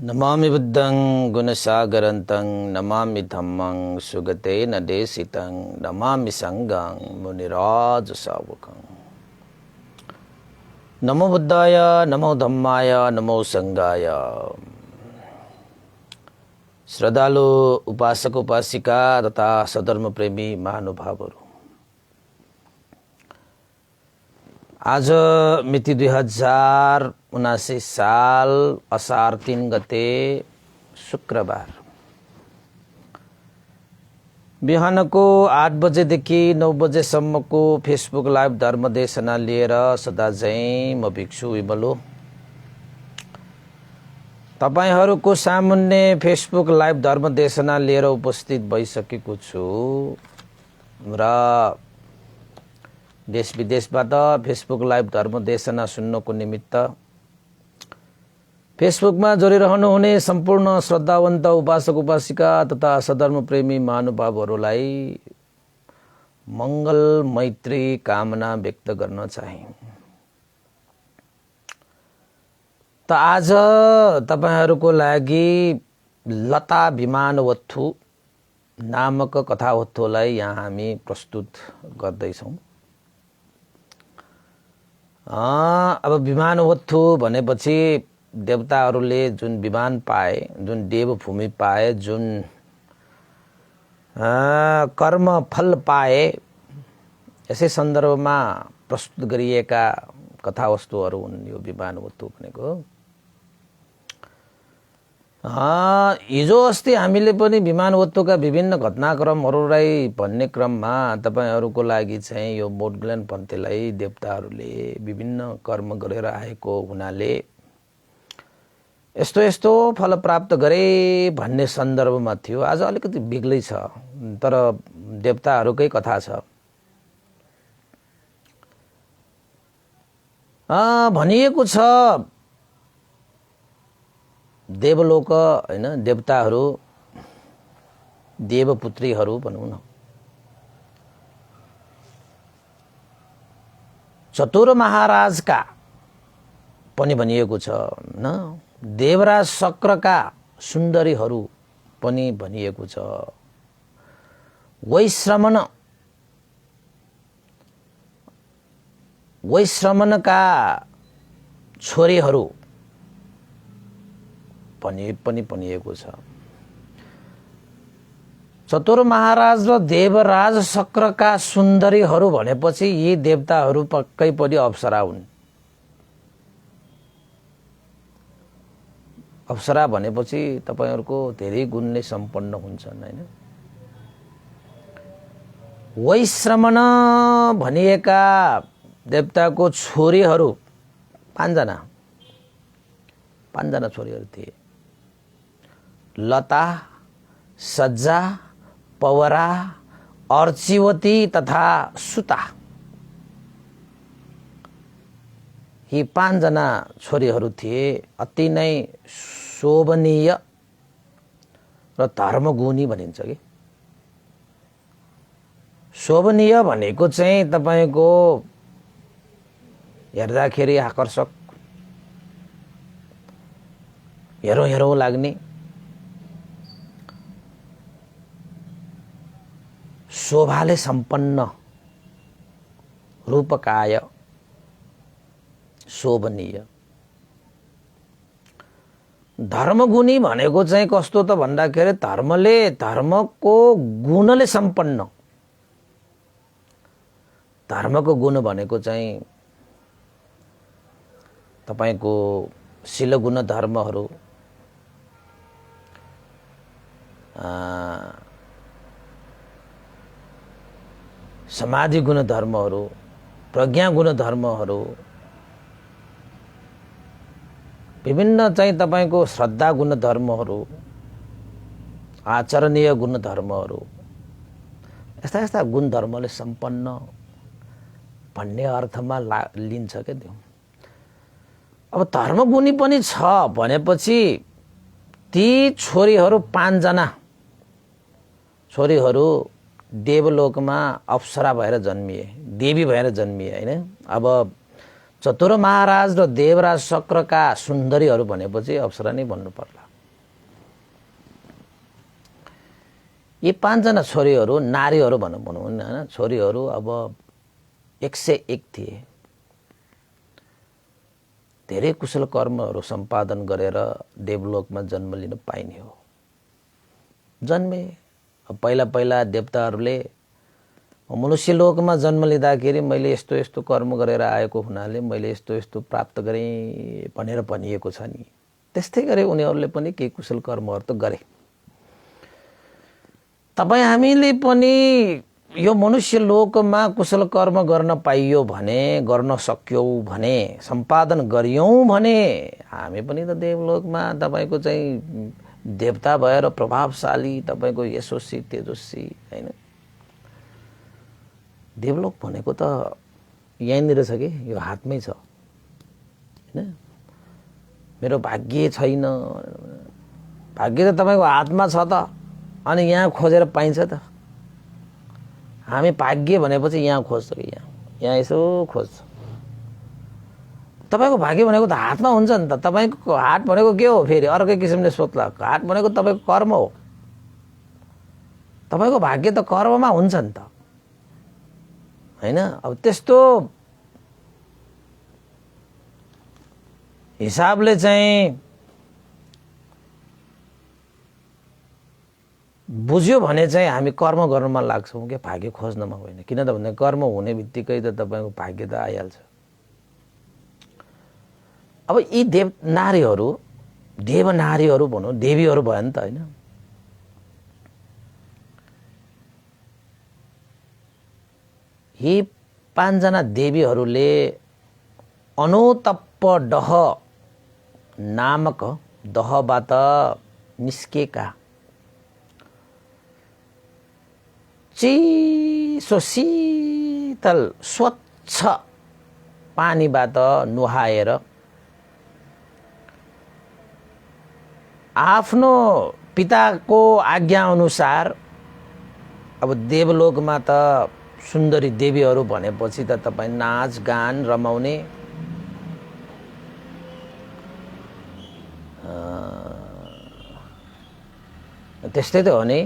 नमामि बुद्धं गुणसागरन्तं नमामि धम्मं सुगतेन देशितं नमामि संघं मुनिराजसावकं। नमो बुद्धाय नमो धम्माय नमो संघाय। श्रद्धालु उपासक उपासिका तथा सधर्म प्रेमी महानुभावहरू, आज मिति 2079 साल असार 3 गते शुक्रबार बिहानको 8 बजेदेखि 9 बजेसम्मको फेसबुक लाइभ धर्मदेशना लिएर सदा झैं म भिक्षु विमलो तपाईहरूको सामुन्ने फेसबुक लाइभ धर्मदेशना लिएर उपस्थित भइसकेको छु र देश विदेशबाट फेसबुक लाइभ धर्मदेशना सुन्नको निमित्त फेसबुकमा जोडिरहनु हुने सम्पूर्ण श्रद्धावन्त उपासक उपासिका तथा सधर्म प्रेमी महानुभावहरूलाई मंगल मैत्री कामना व्यक्त गर्न चाहे। त आज तपाईहरूको लागि लता विमानवत्थु नामक कथावत्थुलाई यहाँ हामी प्रस्तुत गर्दैछौं। अब विमानवत्थु भनेपछि देवताहरूले जुन विमान पाए, जुन देवभूमि पाए, जुन कर्म फल पाए, यसै सन्दर्भमा प्रस्तुत गरिएका कथावस्तुहरू हुन् यो विमानवत्थु भनेको। हिजो अस्ति हामीले पनि विमानवत्थुका विभिन्न घटनाक्रमहरूलाई भन्ने क्रममा तपाईहरूको लागि चाहिँ यो मोडग्लेन पन्थीलाई देवताहरूले विभिन्न कर्म गरेर आएको हुनाले यस्तो यस्तो फल प्राप्त गरे भन्ने सन्दर्भमा थियो। आज अलिकति बेग्लै छ, तर देवताहरूकै कथा छ। भनिएको छ देवलोक हैन, देवताहरू देवपुत्रीहरू भनौं न, चतुर महाराजका पनि भनिएको छ न, देवराज शक्रका सुन्दरीहरू पनि भनिएको छ, वैश्रमणका छोरीहरू पनि भनिएको छ। चतुर महाराज र देवराज शक्रका सुन्दरीहरू भनेपछि यी देवताहरू पक्कै पनि अप्सरा हुन्। अप्सरा भनेपछि तपाईहरुको धेरै गुणले सम्पन्न हुन्छन् हैन। वैश्रमण भनिएका देवताको छोरीहरू 5 जना छोरीहरू थिए। लता, सज्जा, पवरा, अर्चिवती तथा सुता, यी 5 जना छोरीहरू थिए। अति नै शोभनीय र धर्मगुणी भनिन्छ कि। शोभनीय भनेको चाहिँ तपाईको हेर्दाखेरि आकर्षक, हेरौँ लाग्ने, शोभाले सम्पन्न, रूपकाय, शोभनीय। धर्मगुणी भनेको चाहिँ कस्तो त भन्दाखेरि धर्मको गुणले सम्पन्न। धर्मको गुण भनेको चाहिँ तपाईको शीलगुण धर्महरू, समाधि गुण धर्महरू, प्रज्ञा गुण धर्महरू, विभिन्न चाहिँ तपाईको श्रद्धा गुण धर्महरू, आचरणीय गुण धर्महरू, यस्ता गुण धर्मले सम्पन्न भन्ने अर्थमा लिन्छ के त्यो। अब धर्मगुणी पनि छ भनेपछि ती छोरीहरू 5 जना छोरीहरू देवलोकमा अप्सरा भएर जन्मिए, देवी भएर जन्मिए हैन। अब चतुर महाराज र देवराज शक्रका सुन्दरीहरू भनेपछि अप्सरा नै भन्नु पर्ला। यी 5 जना छोरीहरू नारीहरू भनौँ हैन, छोरीहरू अब 101 थिए। धेरै कुशल कर्महरू सम्पादन गरेर देवलोकमा जन्म लिन पाइने हो। जन्मे पहिला पहिला देवताहरूले मनुष्य लोकमा जन्म लिँदाखेरि मैले यस्तो यस्तो कर्म गरेर आएको हुनाले मैले यस्तो यस्तो प्राप्त गरेँ भनेर भनिएको छ नि। त्यस्तै गरे उनीहरूले पनि केही कुशल कर्महरू त गरे। तपाईँ हामीले पनि यो मनुष्य लोकमा कुशल कर्म गर्न पाइयो भने, गर्न सक्यौँ भने, सम्पादन गरियौँ भने हामी पनि त देवलोकमा तपाईँको चाहिँ देवता भएर प्रभावशाली, तपाईँको यशस्वी तेजस्वी हैन। देवलोक भनेको त यहीँनिर छ कि, यो हातमै छ हैन। मेरो भाग्य छैन, भाग्य त तपाईँको हातमा छ त, अनि यहाँ खोजेर पाइन्छ त। हामी भाग्य भनेपछि यहाँ खोज्छ कि यहाँ यसो खोज्छ। तपाईँको भाग्य भनेको त हातमा हुन्छ नि त। तपाईँको हात भनेको के हो फेरि अर्कै किसिमले सोध्ला। हात भनेको तपाईँको कर्म हो। तपाईँको भाग्य त कर्ममा हुन्छ नि त हैन। अब त्यस्तो हिसाबले चाहिँ बुझ्यो भने चाहिँ हामी कर्म गर्नमा लाग्छौँ कि भाग्य खोज्नमा होइन। किन त भन्दा कर्म हुने बित्तिकै त तपाईँको भाग्य त आइहाल्छ। अब यी देव नारीहरू भनौँ, देवीहरू भयो नि त होइन। यी 5 जना देवीहरूले अनुतप्प दह नामक दहबाट निस्केका चिसो शीतल स्वच्छ पानीबाट नुहाएर आफ्नो पिताको आज्ञा अनुसार, अब देवलोकमा त सुन्दरी देवीहरू भनेपछि त तपाईँ नाच गान रमाउने त्यस्तै त हो नि।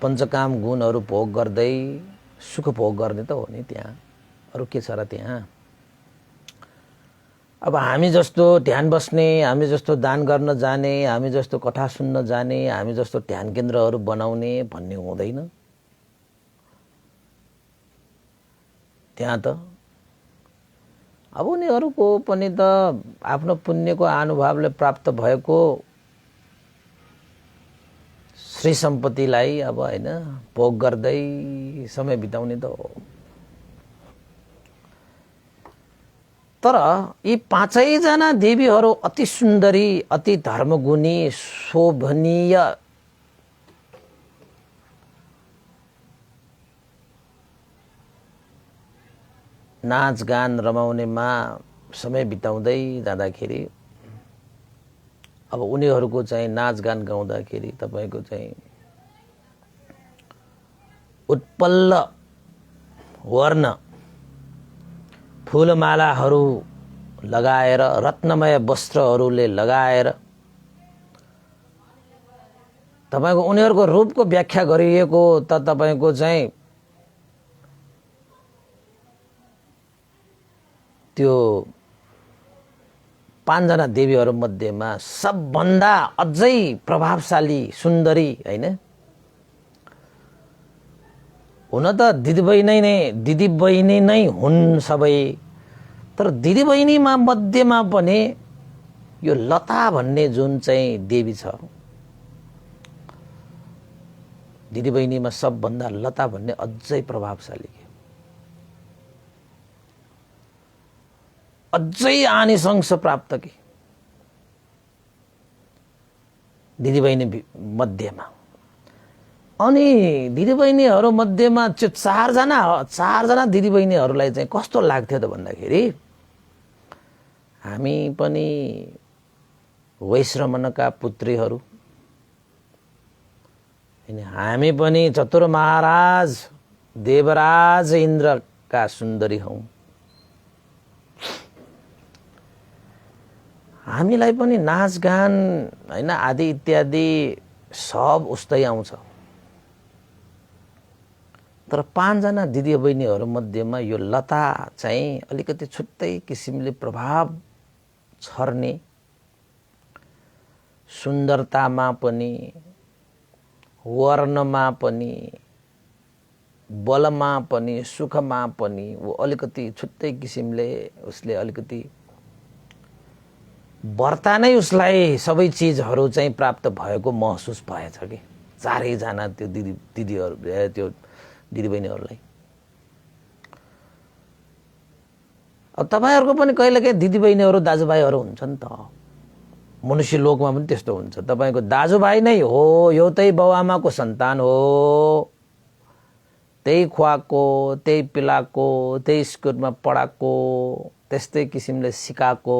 पञ्चकाम गुणहरू भोग गर्दै सुख भोग गर्ने त हो नि। त्यहाँ अरू के छ र त्यहाँ। अब हामी जस्तो ध्यान बस्ने, हामी जस्तो दान गर्न जाने, हामी जस्तो कथा सुन्न जाने, हामी जस्तो ध्यान केन्द्रहरू बनाउने भन्ने हुँदैन त्यहाँ त। अब उनीहरूको पनि त आफ्नो पुण्यको अनुभवले प्राप्त भएको श्री सम्पत्तिलाई अब हैन भोग गर्दै समय बिताउने त हो। तर यी 5 जना देवीहरू अति सुन्दरी, अति धर्मगुणी, शोभनीय, नाच गान रमाउनेमा समय बिताउँदै जाँदाखेरि अब उनीहरूको चाहिँ नाच गान गाउँदाखेरि तपाईको चाहिँ उत्पल्ल वर्ण फूलमालाहरू लगाएर, रत्नमय वस्त्रहरूले लगाएर तपाईको उनीहरूको रूपको व्याख्या गरिएको त तपाईको चाहिँ त्यो 5 जना देवीहरू मध्येमा सबभन्दा अझै प्रभावशाली सुन्दरी हैन। हुन त दिदी बहिनी नै हुन् सबै, तर दिदी बहिनीमा मध्येमा पनि यो लता भन्ने जुन चाहिँ देवी छ, दिदी बहिनीमा सबभन्दा लता भन्ने अझै प्रभावशाली, अझै आनिशंस प्राप्त कि दिदी बहिनी मध्येमा। अनि दिदीबहिनीहरू मध्येमा त्यो 4 जना दिदीबहिनीहरूलाई चाहिँ कस्तो लाग्थ्यो त भन्दाखेरि हामी पनि वैश्रमणका पुत्रीहरू हैन, हामी पनि चतुर महाराज देवराज इन्द्रका सुन्दरी हौं। हामीलाई पनि नाचगान हैन आदि इत्यादि सब उस्तै आउँछ। तर 5 जना दिदी बहिनीहरु मध्येमा यो लता चाहिँ अलिकति छुट्टै किसिमले प्रभाव छर्ने, सुन्दरतामा पनि, वर्णमा पनि, बलमा पनि, सुखमा पनि वो अलिकति छुट्टै किसिमले उसले अलिकति वर्ता नै उसलाई सबै चीजहरु चाहिँ प्राप्त भएको महसुस भएछ कि चारै जना त्यो दिदीहरु त्यो दिदीबहिनीहरुलाई। अब तपाईहरुको पनि कहिलेकाहीँ दिदीबहिनीहरु दाजुभाइहरु हुन्छ नि त। मनुष्य लोकमा पनि त्यस्तो हुन्छ। तपाईको दाजुभाइ नै हो, एउटै बाउआमाको सन्तान हो, त्यही खुवाको, त्यही पिलाको, त्यही स्कुलमा पढाको, त्यस्तै किसिमले सिकाको,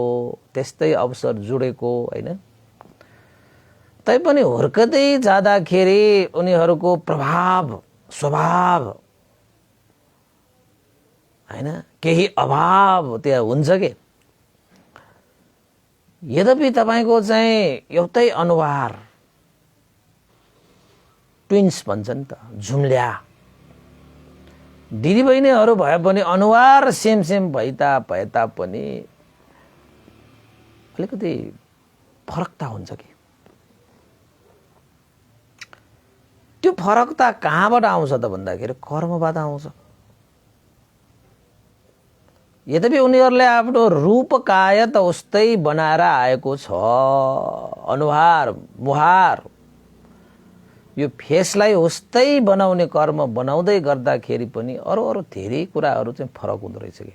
त्यस्तै अवसर जुडेको हैन। तैपनि हुर्कदै जाँदाखेरि उनीहरुको प्रभाव, स्वभाव हैन केही अभाव त्यहाँ हुन्छ के। यद्यपि तपाईको चाहिँ एउटै अनुहार, ट्विन्स भन्छ नि त, झुम्ल्या दिदीबहिनीहरु भए पनि अनुहार सेम भएता पनि अलिकति फरकता हुन्छ कि। त्यो फरकता कहाँबाट आउँछ त भन्दाखेरि कर्मबाट आउँछ। यद्यपि उनीहरुले आफ्नो रूप काया त उस्तै बनाएर आएको छ, अनुहार मुहार यो फेसलाई उस्तै बनाउने कर्म बनाउँदै गर्दाखेरि पनि अरु धेरै कुराहरु चाहिँ फरक हुँदो रहेछ कि।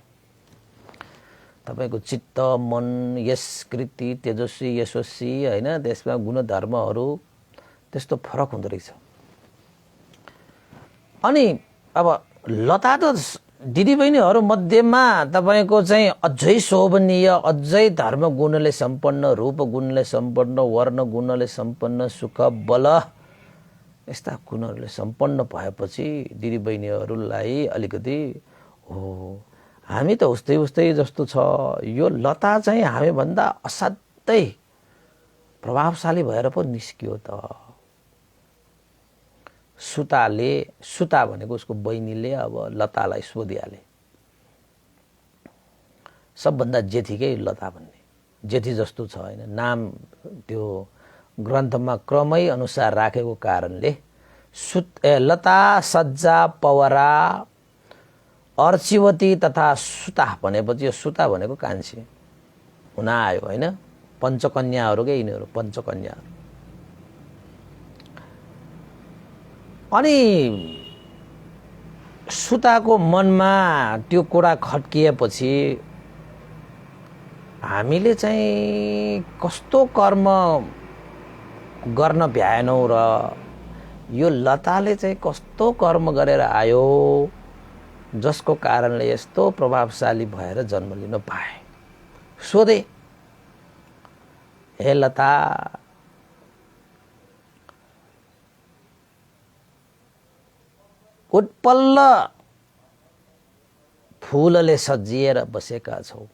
तपाईको चित्त, मन, यस कृति, तेजस्वी, यशस्वी हैन त्यसमा गुणधर्महरु त्यस्तो फरक हुँदो रहेछ। अनि अब लता त दिदीबहिनीहरु मध्येमा तपाईको चाहिँ अझै शोभनीय, अझै धर्म गुणले सम्पन्न, रूप गुणले सम्पन्न, वर्ण गुणले सम्पन्न, सुख बल यस्ता गुणहरुले सम्पन्न भएपछि दिदीबहिनीहरुलाई अलिकति हो हामी त उस्तै जस्तो छ, यो लता चाहिँ हामी भन्दा असाध्यै प्रभावशाली भएर पो निस्कियो त। सुता भनेको उसको बहिनीले अब लतालाई सोधिहाले, सबभन्दा जेठीकै लता भन्ने, जेठी जस्तो छ हैन नाम त्यो ग्रन्थमा क्रमै अनुसार राखेको कारणले लता, सज्जा, पवरा, अर्चिवती तथा सुता भनेपछि यो सुता भनेको कान्छी हुन आयो हैन। पञ्चकन्याहरुकै यिनीहरु पञ्चकन्याहरु। अनि सुताको मनमा त्यो कुरा खट्किएपछि हामीले चाहिँ कस्तो कर्म गर्न भ्याएनौ र यो लताले चाहिँ कस्तो कर्म गरेर आयो जसको कारणले यस्तो प्रभावशाली भएर जन्म लिन पाए। सोधे, हे लता उत्पल्ल फूलले सजिएर बसेका छौ,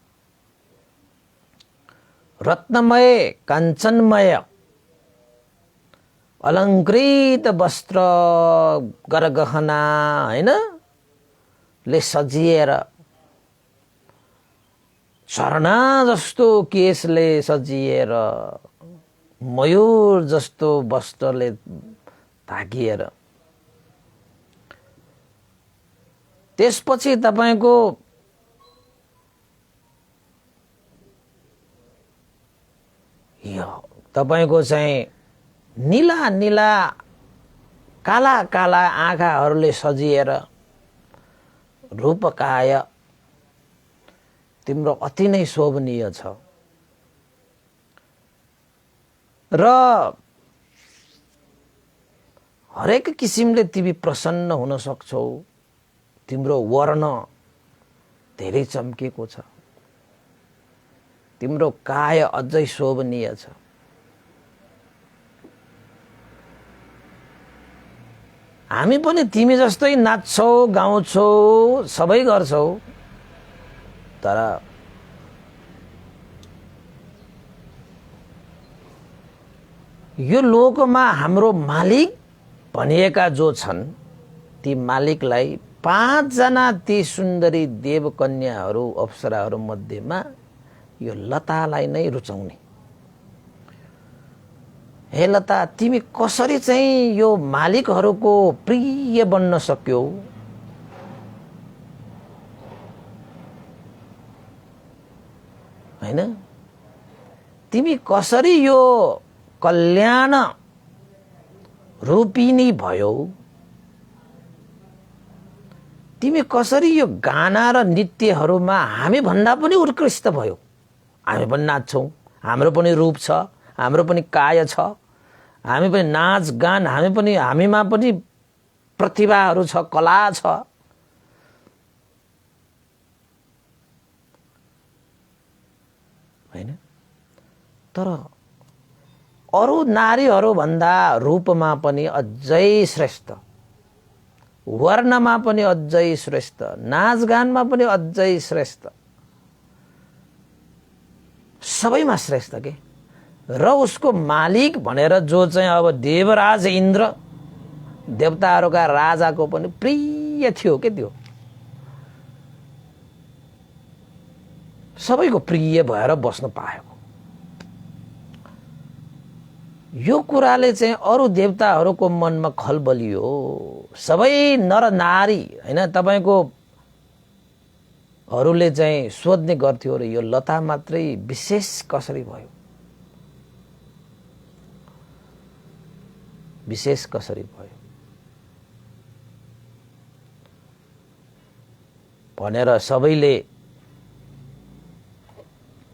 रत्नमय काञ्चनमय अलङ्कृत वस्त्र गरगहना हैन ले सजिएर, झरना जस्तो केशले सजिएर, मयूर जस्तो वस्त्रले ढाकिएर, त्यसपछि तपाईको यो तपाईको चाहिँ नीला नीला काला काला आँखाहरूले सजिएर रूपकाय तिम्रो अति नै शोभनीय छ र हरेक किसिमले तिमी प्रसन्न हुन सक्छौ। तिम्रो वर्ण धेरै चम्केको छ, तिम्रो काय अझै शोभनीय छ। हामी पनि तिमी जस्तै नाच्छौ, गाउँछौ, सबै गर्छौ, तर यो लोकमा हाम्रो मालिक भनिएका जो छन् ती मालिकलाई 5 जना ती सुन्दरी देवकन्याहरू अप्सराहरू मध्येमा यो लतालाई नै रुचाउने। हे लता, तिमी कसरी चाहिँ यो मालिकहरूको प्रिय बन्न सक्यौ? हैन, तिमी कसरी यो कल्याण रूपिणी भयो? तिमी कसरी यो गाना र नृत्यहरूमा हामी भन्दा पनि उत्कृष्ट भयो? हामी पनि नाच्छौँ, हाम्रो पनि रूप छ, हाम्रो पनि काय छ, हामी पनि नाच गान, हामीमा पनि प्रतिभाहरू छ, कला छ। हैन, तर अरू नारीहरू भन्दा रूपमा पनि अझै श्रेष्ठ, वर्णमा पनि अझै श्रेष्ठ, नाचगानमा पनि अझै श्रेष्ठ, सबैमा श्रेष्ठ के। र उसको मालिक भनेर जो चाहिँ अब देवराज इन्द्र, देवताहरूका राजाको पनि प्रिय थियो के त्यो, सबैको प्रिय भएर बस्न पाएको। यो कुराले चाहिँ अरू देवताहरूको मनमा खलबलियो। सबै नर नारी हैन तपाईको हरूले चाहिँ सोध्ने गर्थ्यो र यो लता मात्रै विशेष कसरी भयो, विशेष कसरी भयो भनेर सबैले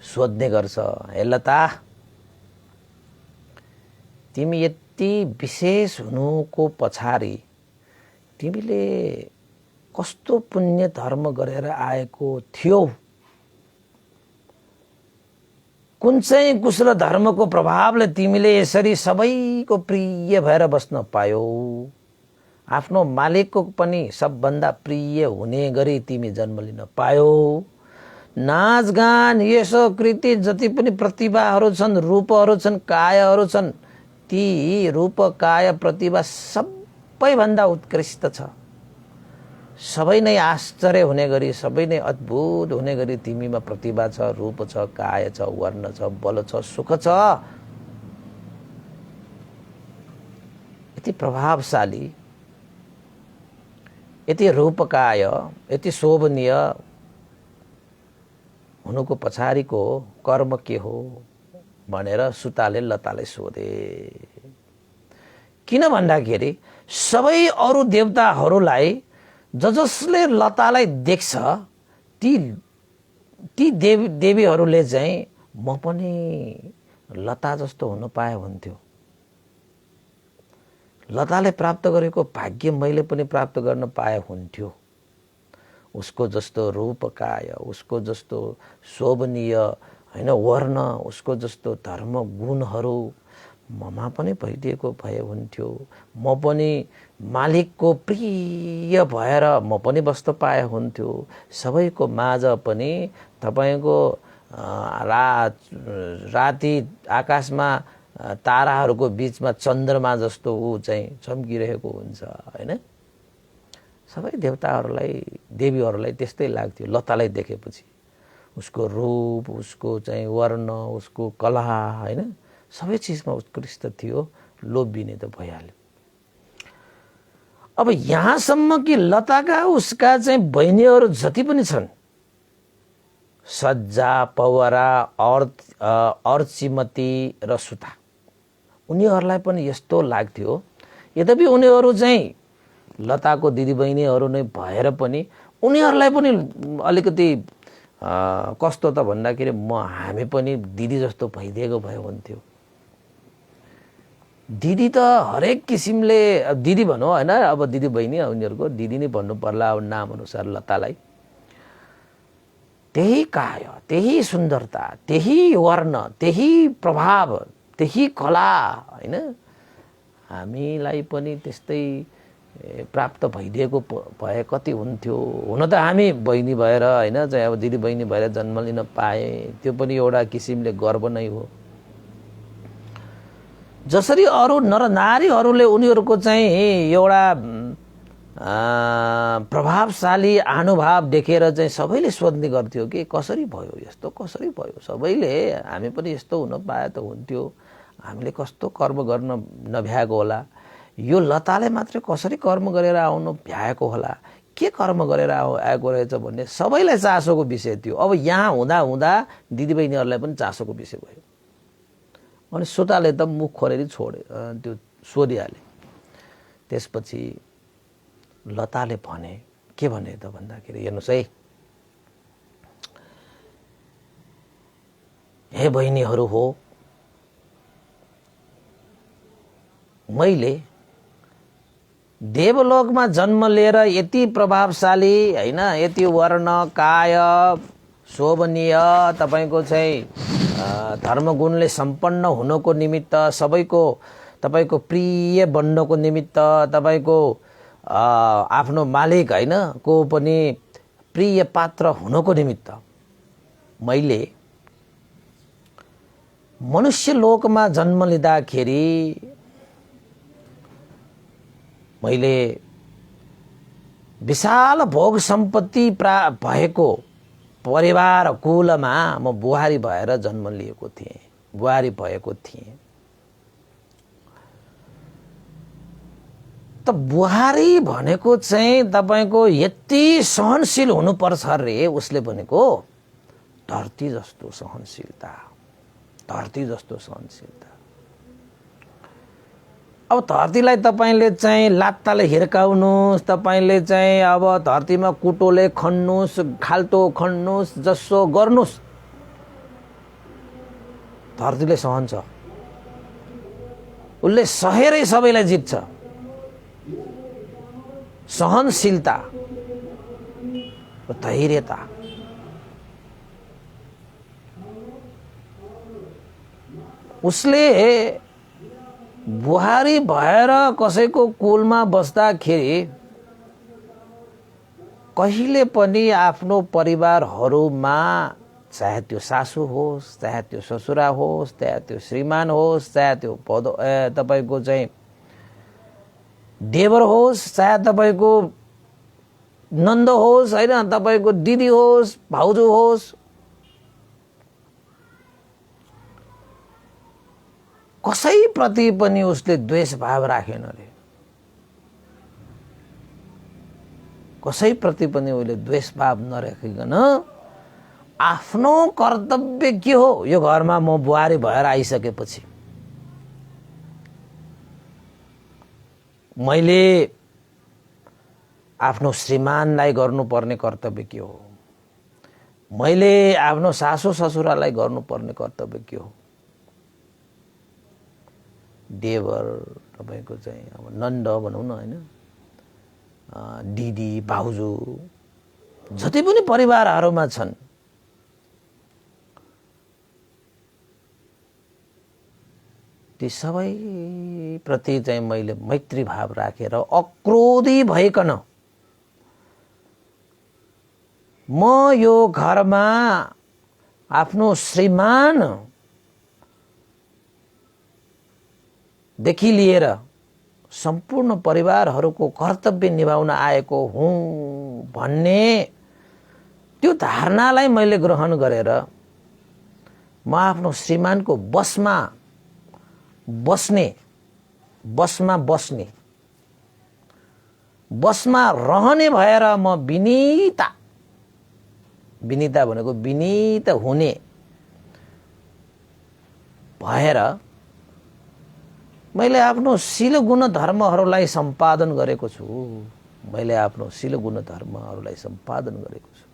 सोध्ने गर्छ। हे लता, तिमी यति विशेष हुनुको पछाडि तिमीले कस्तो पुण्य धर्म गरेर आएको थियौ? कुन चाहिँ कुशल धर्मको प्रभावले तिमीले यसरी सबैको प्रिय भएर बस्न पायौ? आफ्नो मालिकको पनि सबभन्दा प्रिय हुने गरी तिमी जन्म लिन पायौ। नाचगान यसो कृति जति पनि प्रतिभाहरू छन्, रूपहरू छन्, कायहरू छन्, ती रूप काय प्रतिभा सबैभन्दा उत्कृष्ट छ। सबै नै आश्चर्य हुने गरी, सबै नै अद्भुत हुने गरी तिमीमा प्रतिभा छ, रूप छ, काय छ, वर्ण छ, बल छ, सुख छ। यति प्रभावशाली, यति रूपकाय, यति शोभनीय हुनुको पछाडिको कर्म के हो भनेर सुताले लतालाई सोधे। किन भन्दाखेरि सबै अरू देवताहरूलाई जसले लतालाई देख्छ ती देवीहरूले चाहिँ म पनि लता जस्तो हुन पाए हुन्थ्यो, लताले प्राप्त गरेको भाग्य मैले पनि प्राप्त गर्न पाए हुन्थ्यो। उसको जस्तो रूपकाय, उसको जस्तो शोभनीय हैन वर्ण, उसको जस्तो धर्म गुणहरू ममा पनि भइदिएको भए हुन्थ्यो। म पनि मालिकको प्रिय भएर म पनि बस्न पाए हुन्थ्यो। सबैको माझ पनि तपाईको राति आकाशमा ताराहरूको बीचमा चन्द्रमा जस्तो ऊ चाहिँ चम्किरहेको हुन्छ हैन। सबै देवताहरूलाई, देवीहरूलाई त्यस्तै लाग्थ्यो लतालाई देखेपछि। उसको रूप, उसको चाहिँ वर्ण, उसको कला हैन सबै चिजमा उत्कृष्ट थियो। लोभिने त भइहाल्यो। अब यहाँसम्म कि लताका उसका चाहिँ बहिनीहरू जति पनि छन्, सज्जा, पवरा, अर्चिमती र सुता, उनीहरूलाई पनि यस्तो लाग्थ्यो। यद्यपि उनीहरू चाहिँ लताको दिदीबहिनीहरू नै भएर पनि उनीहरूलाई पनि अलिकति कस्तो त भन्दाखेरि हामी पनि दिदी जस्तो भइदिएको भए हुन्थ्यो। दिदी त हरेक किसिमले, दिदी भनौँ हैन, अब दिदी बहिनी उनीहरूको दिदी नै भन्नु पर्ला अब नाम अनुसार लतालाई। त्यही काय, त्यही सुन्दरता, त्यही वर्ण, त्यही प्रभाव, त्यही कला हैन हामीलाई पनि त्यस्तै प्राप्त भइदिएको भए कति हुन्थ्यो। हुन त हामी बहिनी भएर हैन चाहिँ अब दिदी बहिनी भएर जन्म लिन पाए त्यो पनि एउटा किसिमले गर्व नै हो। जसरी अरू नर नारीहरूले उनीहरूको चाहिँ एउटा प्रभावशाली अनुभाव देखेर चाहिँ सबैले सोध्ने गर्थ्यो कि कसरी भयो यस्तो, कसरी भयो, सबैले हामी पनि यस्तो हुन पाए त हुन्थ्यो, हामीले कस्तो कर्म गर्न नभ्याएको होला, यो लताले मात्रै कसरी कर्म गरेर आउनु भ्याएको होला, के कर्म गरेर आएको रहेछ भन्ने सबैलाई चासोको विषय थियो। अब यहाँ हुँदा हुँदा दिदीबहिनीहरूलाई पनि चासोको विषय भयो। अनि सुताले त मुख खोलेर छोडे, त्यो सोधिहाले। त्यसपछि लताले भने, के भने त भन्दाखेरि, हेर्नुहोस् है, हे बहिनीहरू हो, मैले देवलोकमा जन्म लिएर यति प्रभावशाली हैन, यति वर्ण काय शोभनीय तपाईको चाहिँ धर्मगुणले सम्पन्न हुनको निमित्त, सबैको तपाईको प्रिय बन्नको निमित्त, तपाईको आफ्नो मालिक हैन को पनि प्रिय पात्र हुनको निमित्त मैले मनुष्य लोकमा जन्म लिँदाखेरि मैले विशाल भोग सम्पत्ति भएको परिवार कुलमा म बुहारी भएर जन्म लिएको थिएँ, बुहारी भएको थिएँ। त बुहारी भनेको चाहिँ तपाईको यति सहनशील हुनुपर्छ रे, उसले भनेको धरती जस्तो सहनशीलता, धरती जस्तो सहनशीलता। अब धरतीलाई तपाईले चाहिँ लात्ताले हिर्काउनुस्, तपाईले चाहिँ अब धरतीमा कुटोले खन्नुस्, खाल्टो खन्नुस्, जसो गर्नुस्, धरतीले सहन्छ, उसले सहेरै सबैलाई जित्छ। सहनशीलता, धैर्यता, उसले बुहारी भएर कसैको कुलमा बस्दाखेरि कहिले पनि आफ्नो परिवारहरूमा, चाहे त्यो सासू होस्, चाहे त्यो ससुरा होस्, चाहे त्यो श्रीमान होस्, चाहे त्यो तपाईको चाहिँ देवर होस्, चाहे तपाईको नन्द होस् हैन, तपाईको दिदी होस्, भाउजू होस्, कसैप्रति पनि उसले द्वेष भाव राखेन रे, कसैप्रति पनि उसले द्वेष भाव नराखिकन आफ्नो कर्तव्य के हो, यो घरमा म बुहारी भएर आइसकेपछि मैले आफ्नो श्रीमानलाई गर्नुपर्ने कर्तव्य के हो, मैले आफ्नो सासू ससुरालाई गर्नुपर्ने कर्तव्य के हो, देवर तपाईको चाहिँ अब नन्द भनौँ न हैन, दिदी भाउजू जति पनि परिवारहरूमा छन्, ती सबै प्रति चाहिँ मैले मैत्री भाव राखेर अक्रोधी भइकन म यो घरमा आफ्नो श्रीमान देखि लिएर सम्पूर्ण परिवारहरूको कर्तव्य निभाउन आएको हुँ भन्ने त्यो धारणालाई मैले ग्रहण गरेर म आफ्नो श्रीमानको बसमा रहने भएर म विनीता भनेको विनीत हुने भएर मैले आफ्नो शील गुण धर्महरूलाई सम्पादन गरेको छु, मैले आफ्नो शील गुण धर्महरूलाई सम्पादन गरेको छु।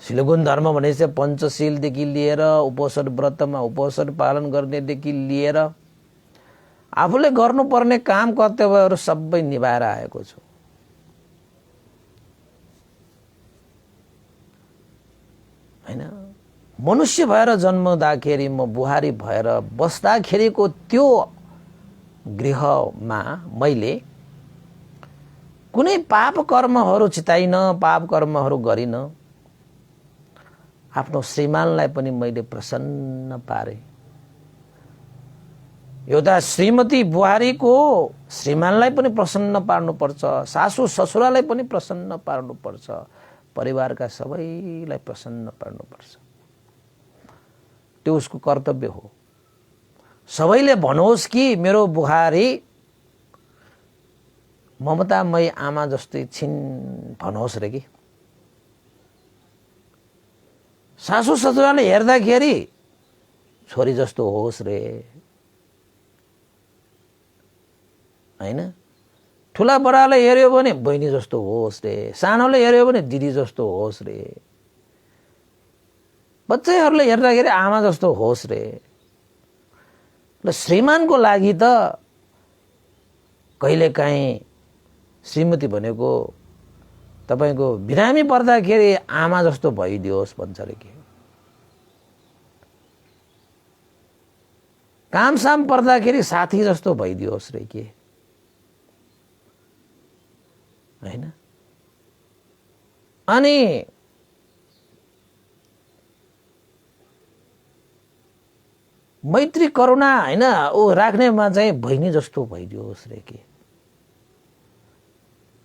शील गुण धर्म भनेपछि पञ्चशीलदेखि लिएर उपोषण व्रतमा उपोषण पालन गर्नेदेखि लिएर आफूले गर्नुपर्ने काम कर्तव्यहरू सबै निभाएर आएको छु। हैन, मनुष्य भएर जन्मदाखेरि म बुहारी भएर बस्दाखेरिको त्यो गृहमा मैले कुनै पाप कर्महरू चिताइन, पाप कर्महरू गरिन। आफ्नो श्रीमानलाई पनि मैले प्रसन्न पारे। एउटा श्रीमती बुहारीको श्रीमानलाई पनि प्रसन्न पार्नुपर्छ, सासू ससुरालाई पनि प्रसन्न पार्नुपर्छ, परिवारका सबैलाई प्रसन्न पार्नुपर्छ। त्यो उसको कर्तव्य हो। सबैले भनोस् कि मेरो बुहारी ममतामयी आमा जस्तै छिन् भनोस् रे कि। सासू ससुराले हेर्दाखेरि छोरी जस्तो होस् रे, हैन? ठुला बडाले हेर्यो भने बहिनी जस्तो होस् रे, सानोले हेर्यो भने दिदी जस्तो होस् रे, बच्चैहरूले हेर्दाखेरि आमा जस्तो होस् रे। र श्रीमानको लागि त कहिलेकाहीँ श्रीमती भनेको तपाईको बिरामी पर्दाखेरि आमा जस्तो भइदियोस् भन्छ रे के। कामसाम पर्दाखेरि साथी जस्तो भइदियोस् रे के, हैन? अनि मैत्री करुणा हैन ऊ राख्नेमा चाहिँ बहिनी जस्तो भइदियोस् रे के।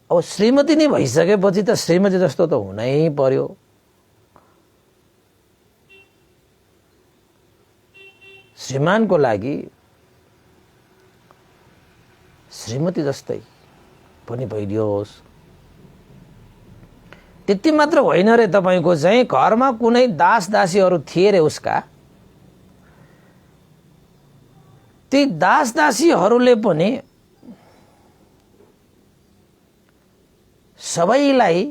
अब श्रीमती नै भइसकेपछि त श्रीमती जस्तो त हुनै पर्यो। श्रीमानको लागि श्रीमती जस्तै पनि भइदियोस्। त्यति मात्र होइन रे, तपाईको चाहिँ घरमा कुनै दास दासीहरू थिए रे उसका, ती दास दासीहरूले पनि सबैलाई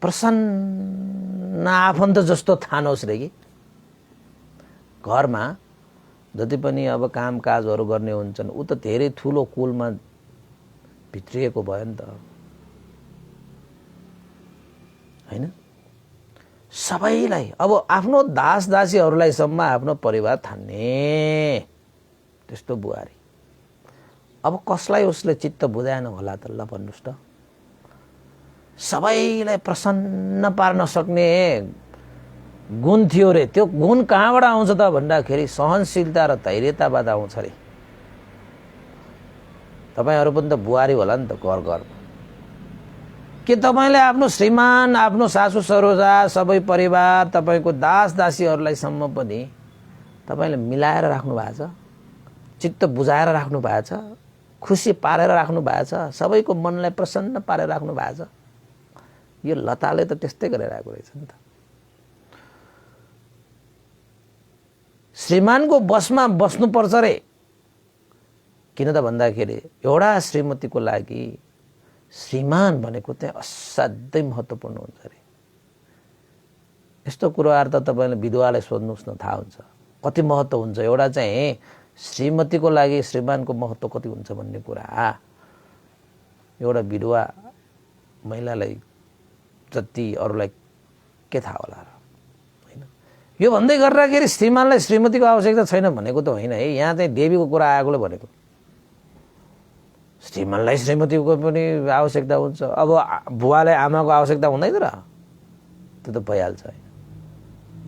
प्रसन्न आफन्त जस्तो ठानोस् रे कि। घरमा जति पनि अब कामकाजहरू गर्ने हुन्छन् ऊ त धेरै ठुलो कुलमा भित्रिएको भयो नि त, हैन? सबैलाई अब आफ्नो दास दासीहरूलाई सम्म आफ्नो परिवार ठान्ने त्यस्तो बुहारी। अब कसलाई उसले चित्त बुझाएन होला त, ल भन्नुस् त। सबैलाई प्रसन्न पार्न सक्ने गुण थियो रे। त्यो गुण कहाँबाट आउँछ त भन्दाखेरि सहनशीलता र धैर्यताबाट आउँछ रे। तपाईहरु पनि त बुहारी होला नि त घर घरमा। के तपाईले आफ्नो श्रीमान, आफ्नो सासू ससुरा, सबै परिवार, तपाईको दास दासीहरूलाई सम्म पनि तपाईले मिलाएर राख्नु भएको छ, चित्त बुझाएर राख्नु भएको छ, खुसी पारेर राख्नु भएको छ, सबैको मनलाई प्रसन्न पारेर राख्नु भएको छ? यो लताले त त्यस्तै गरिरहेको रहेछ नि त। श्रीमानको बसमा बस्नुपर्छ रे। किन त भन्दाखेरि एउटा श्रीमतीको लागि श्रीमान भनेको चाहिँ असाध्यै महत्त्वपूर्ण हुन्छ रे। यस्तो कुराहरु त तपाईले विधवालाई सोध्नुस् न, थाहा हुन्छ कति महत्त्व हुन्छ। एउटा चाहिँ श्रीमतीको लागि श्रीमानको महत्त्व कति हुन्छ भन्ने कुरा एउटा विधवा महिलालाई जति अरूलाई के थाहा होला र, हैन? यो भन्दै गर्दाखेरि श्रीमानलाई श्रीमतीको आवश्यकता छैन भनेको त होइन है। यहाँ चाहिँ देवीको कुरा आएकोले भनेको। श्रीमानलाई श्रीमतीको पनि आवश्यकता हुन्छ। अब बुवालाई आमाको आवश्यकता हुँदैन र, त्यो त भइहाल्छ।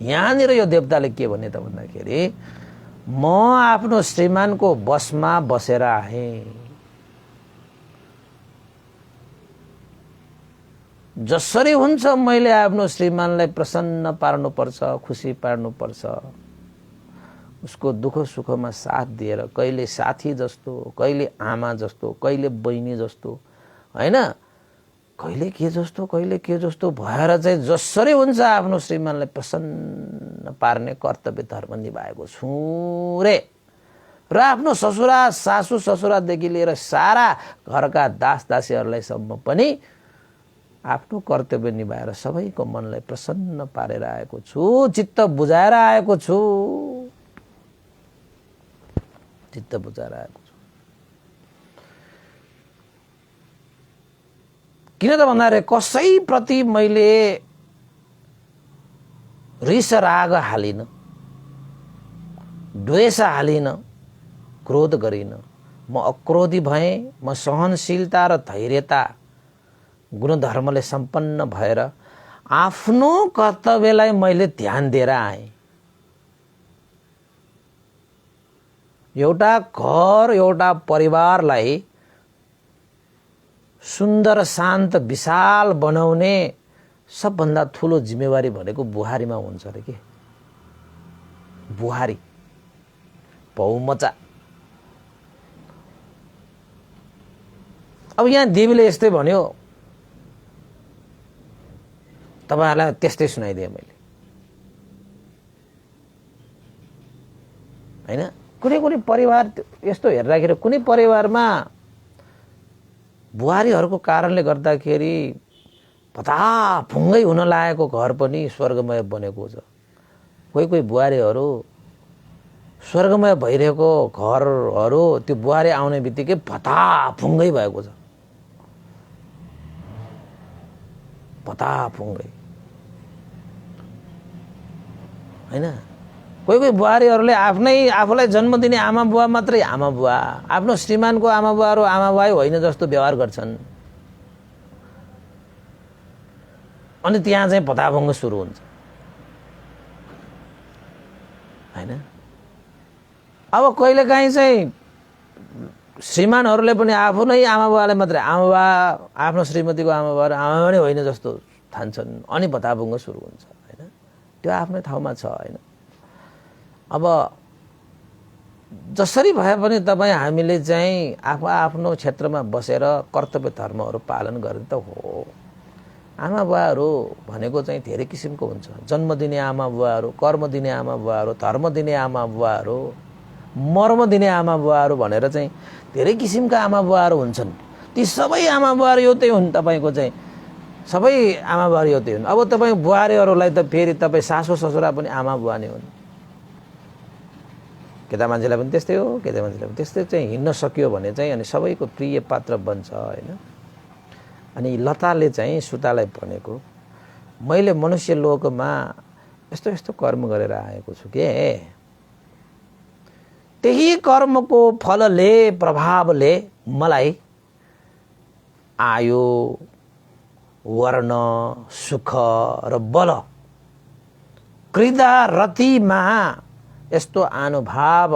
यहाँनिर यो देवताले के भने त भन्दाखेरि म आफ्नो श्रीमानको बसमा बसेर आएँ। जसरी हुन्छ मैले आफ्नो श्रीमानलाई प्रसन्न पार्नुपर्छ, खुसी पार्नुपर्छ, उसको दुःख सुखमा साथ दिएर, कहिले साथी जस्तो, कहिले आमा जस्तो, कहिले बहिनी जस्तो, हैन, कहिले के जस्तो, कहिले के जस्तो भएर चाहिँ जसरी हुन्छ आफ्नो श्रीमानलाई प्रसन्न पार्ने कर्तव्य धर्म निभाएको छु रे। र आफ्नो ससुरा, सासू ससुरादेखि लिएर सारा घरका दास दासीहरूलाई सम्म पनि आफ्नो कर्तव्य निभाएर सबैको मनलाई प्रसन्न पारेर आएको छु, चित्त बुझाएर आएको छु, चित्त बुझाएर आएको छु। किन त भन्दाखेरि कसैप्रति मैले रिस राग हालिन, द्वेष हालिन, क्रोध गरिन। म अक्रोधी भएँ। म सहनशीलता र धैर्यता गुणधर्मले सम्पन्न भएर आफ्नो कर्तव्यलाई मैले ध्यान दिएर आएँ। एउटा घर एउटा परिवारलाई सुन्दर शान्त विशाल बनाउने सबभन्दा ठुलो जिम्मेवारी भनेको बुहारीमा हुन्छ अरे के। बुहारी बहुमचा। अब यहाँ देवीले यस्तै भन्यो, तपाईहरुलाई त्यस्तै सुनाइदिएँ मैले, हैन। कुनै कुनै परिवार यस्तो हेर्दाखेरि कुनै परिवारमा बुहारीहरूको कारणले गर्दाखेरि भताभुङ्गै हुन लागेको घर पनि स्वर्गमय बनेको छ। कोही कोही बुहारीहरू स्वर्गमय भइरहेको घरहरू त्यो बुहारी आउने बित्तिकै भताभुङ्गै भएको छ। भताभुङ्गै, हैन। कोही कोही बुहारीहरूले आफूलाई जन्म दिने आमा बुवा मात्रै आमा बुवा, आफ्नो श्रीमानको आमा बुवाहरू आमा बुवा होइन जस्तो व्यवहार गर्छन्। अनि त्यहाँ चाहिँ भताभुङ्ग सुरु हुन्छ, हैन। अब कहिलेकाहीँ चाहिँ श्रीमानहरूले पनि आफ्नै आमा बुवालाई मात्रै आमा बुवा, आफ्नो श्रीमतीको आमा बुवाहरू आमा पनि होइन जस्तो ठान्छन्। अनि भताभुङ्ग सुरु हुन्छ, हैन। त्यो आफ्नै ठाउँमा छ, हैन। अब जसरी भए पनि तपाईँ हामीले चाहिँ आफ्नो क्षेत्रमा बसेर कर्तव्य धर्महरू पालन गर्ने त हो। आमा बुवाहरू भनेको चाहिँ धेरै किसिमको हुन्छ। जन्म दिने आमा बुवाहरू, कर्म दिने आमा बुवाहरू, धर्म दिने आमा बुवाहरू, मर्म दिने आमा बुवाहरू भनेर चाहिँ धेरै किसिमका आमा बुवाहरू हुन्छन्। ती सबै आमा बुवाहरू एउटै हुन्। तपाईँको चाहिँ सबै आमा बुवाहरू एउटै हुन्। अब तपाईँ बुहारीहरूलाई त फेरि तपाईँ सासू ससुरा पनि आमा बुवा नै हुन्। केटा मान्छेलाई पनि त्यस्तै हो, केटा मान्छेलाई पनि त्यस्तै चाहिँ हिँड्न सक्यो भने चाहिँ अनि सबैको प्रिय पात्र बन्छ, हैन। अनि लताले चाहिँ सुतालाई भनेको, मैले मनुष्य लोकमा यस्तो यस्तो कर्म गरेर आएको छु के, त्यही कर्मको फलले प्रभावले मलाई आयु, वर्ण, सुख र बल, क्रीडा रतिमा यस्तो अनुभाव,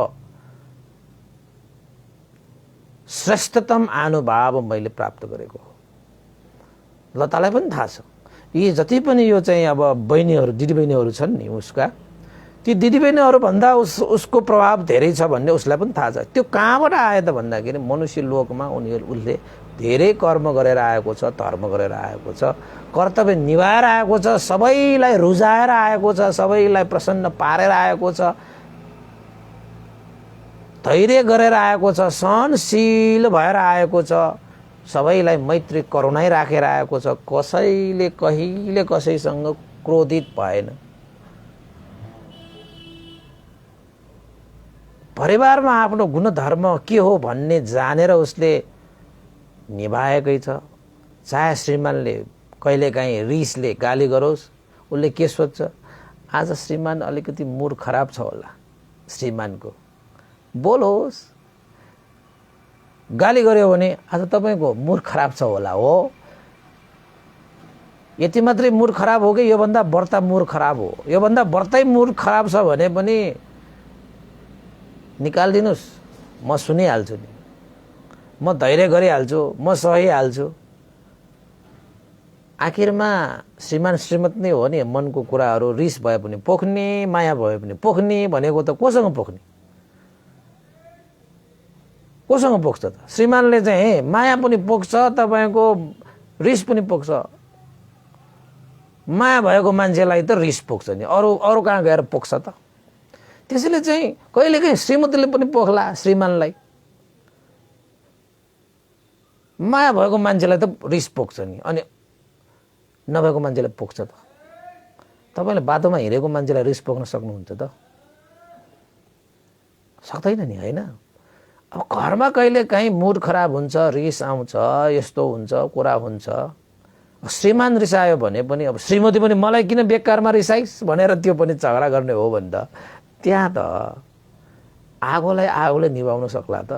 श्रेष्ठतम अनुभाव मैले प्राप्त गरेको हो। लतालाई पनि थाहा छ यी जति पनि यो चाहिँ अब बहिनीहरू, दिदीबहिनीहरू छन् नि उसका, ती दिदीबहिनीहरू भन्दा उसको प्रभाव धेरै छ भन्ने उसलाई पनि थाहा छ। त्यो कहाँबाट आयो त भन्दाखेरि मनुष्य लोकमा उसले धेरै कर्म गरेर आएको छ, धर्म गरेर आएको छ, कर्तव्य निभाएर आएको छ, सबैलाई रुजाएर आएको छ, सबैलाई प्रसन्न पारेर आएको छ, धैर्य गरेर आएको छ, सहनशील भएर आएको छ, सबैलाई मैत्री करुणै राखेर आएको छ। कसैले कहिले कसैसँग क्रोधित भएन। परिवारमा आफ्नो गुणधर्म के हो भन्ने जानेर उसले निभाएकै छ। चाहे श्रीमानले कहिलेकाहीँ रिसले गाली गरोस्, उसले के सोच्छ, आज श्रीमान अलिकति मुड खराब छ होला, श्रीमानको बोलोस्। गाली गर्यो भने आज तपाईको मुड खराब छ होला, हो यति मात्रै मुड खराब हो कि योभन्दा बढ्ता मुड खराब हो, योभन्दा बढ्तै मुड खराब छ भने पनि निकालिदिनुस्, म सुनिहाल्छु नि, म धैर्य गरिहाल्छु, म सहिहाल्छु। आखिरमा श्रीमान श्रीमत नै हो नि, मनको कुराहरू रिस भए पनि पोख्ने, माया भए पनि पोख्ने भनेको त कोसँग पोख्ने, कोसँग पोख्छ त? श्रीमानले चाहिँ माया पनि पोख्छ, तपाईको रिस पनि पोख्छ। माया भएको मान्छेलाई त रिस पोख्छ नि, अरू कहाँ गएर पोख्छ त? त्यसैले चाहिँ कहिलेकाहीँ श्रीमतीले पनि पोख्ला श्रीमानलाई, माया भएको मान्छेलाई त रिस पोख्छ नि, अनि नभएको मान्छेलाई पोख्छ त? तपाईले बाटोमा हिँडेको मान्छेलाई रिस पोख्न सक्नुहुन्छ त? सक्दैन नि, हैन। अब घरमा कहिलेकाहीँ मुड खराब हुन्छ, रिस आउँछ, यस्तो हुन्छ, कुरा हुन्छ। श्रीमान रिसायो भने पनि अब श्रीमती पनि मलाई किन बेकारमा रिसाइस् भनेर त्यो पनि झगडा गर्ने हो भने त त्यहाँ त आगोलाई आगोले निभाउन सक्ला त?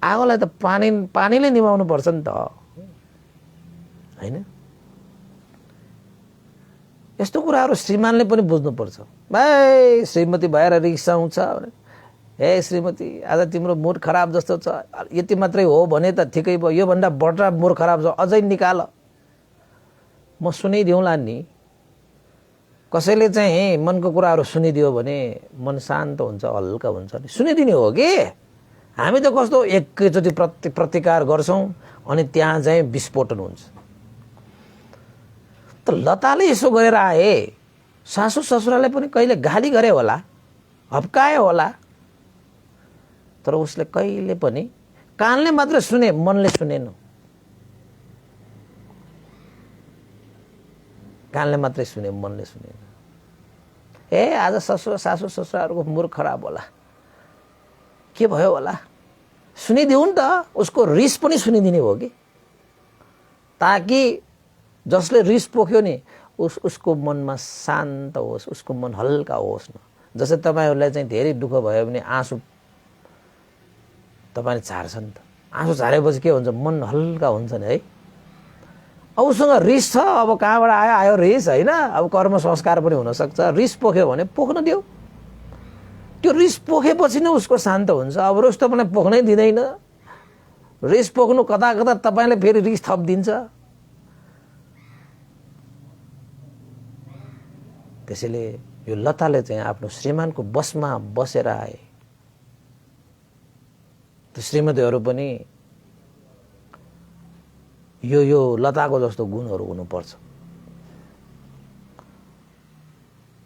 आगोलाई त पानीले निभाउनु पर्छ नि त, हैन? यस्तो कुराहरू श्रीमानले पनि बुझ्नुपर्छ। भाइ श्रीमती भएर रिसाउँछ, हे श्रीमती आज तिम्रो मुड खराब जस्तो छ, यति मात्रै हो भने त ठिकै भयो, योभन्दा बढ्ता मुड खराब छ अझै निकाल, म सुनिदिउँला नि। कसैले चाहिँ मनको कुराहरू सुनिदियो भने मन शान्त हुन्छ, हल्का हुन्छ नि, सुनिदिने हो कि। हामी त कस्तो एकैचोटि प्रतिकार गर्छौँ अनि त्यहाँ चाहिँ विस्फोटन हुन्छ। त लताले यसो गरेर आए, सासू ससुराले पनि कहिले गाली गरे होला, हप्काए होला, तर उसले कहिले पनि कानले मात्र सुने, मनले सुनेन। कानले मात्रै सुने, मनले सुनेन। ए आज सासू ससुराहरूको मुड खराब होला, के भयो होला, सुनिदिउ नि त। उसको रिस पनि सुनिदिने हो कि, ताकि जसले रिस पोख्यो नि उसको मनमा शान्त होस्, उसको मन हल्का होस् न। जस्तै तपाईँहरूलाई चाहिँ धेरै दुःख भयो भने आँसु तपाईँले झार्छ नि त, आँसु झारेपछि के हुन्छ, मन हल्का हुन्छ नि है। अब उसँग रिस छ, अब कहाँबाट आयो रिस होइन, अब कर्म संस्कार पनि हुनसक्छ। रिस पोख्यो भने पोख्न दियो, त्यो रिस पोखेपछि नै उसको शान्त हुन्छ। अब रिस तपाईँलाई पोख्नै दिँदैन, रिस पोख्नु कता कता तपाईँले फेरि रिस थपिदिन्छ। त्यसैले यो लताले चाहिँ आफ्नो श्रीमानको बसमा बसेर आए। त्यो श्रीमतीहरू पनि यो लताको जस्तो गुणहरू हुनुपर्छ,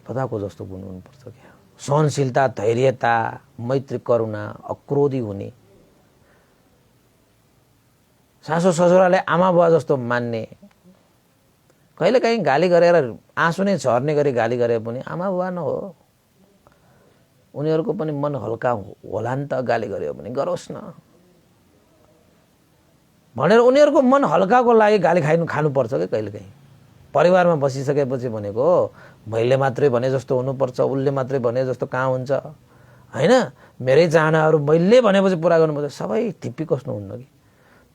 लताको जस्तो गुण हुनुपर्छ क्या। सहनशीलता, धैर्यता, मैत्री, करुणा, अक्रोधी हुने, सासू ससुराले आमा बुवा जस्तो मान्ने, कहिलेकाहीँ गाली गरेर आँसु नै झर्ने गरी गाली गरे पनि आमा बुवा न हो, उनीहरूको पनि मन हल्का होला नि त, गाली गर्यो भने गरोस् न भनेर उनीहरूको मन हल्काको लागि गाली खानुपर्छ कि कहिलेकाहीँ। परिवारमा बसिसकेपछि भनेको मैले मात्रै भने जस्तो हुनुपर्छ, उसले मात्रै भने जस्तो कहाँ हुन्छ होइन। मेरै चाहनाहरू मैले भनेपछि पुरा गर्नुपर्छ, सबै धिप्पी कस्नुहुन्न कि।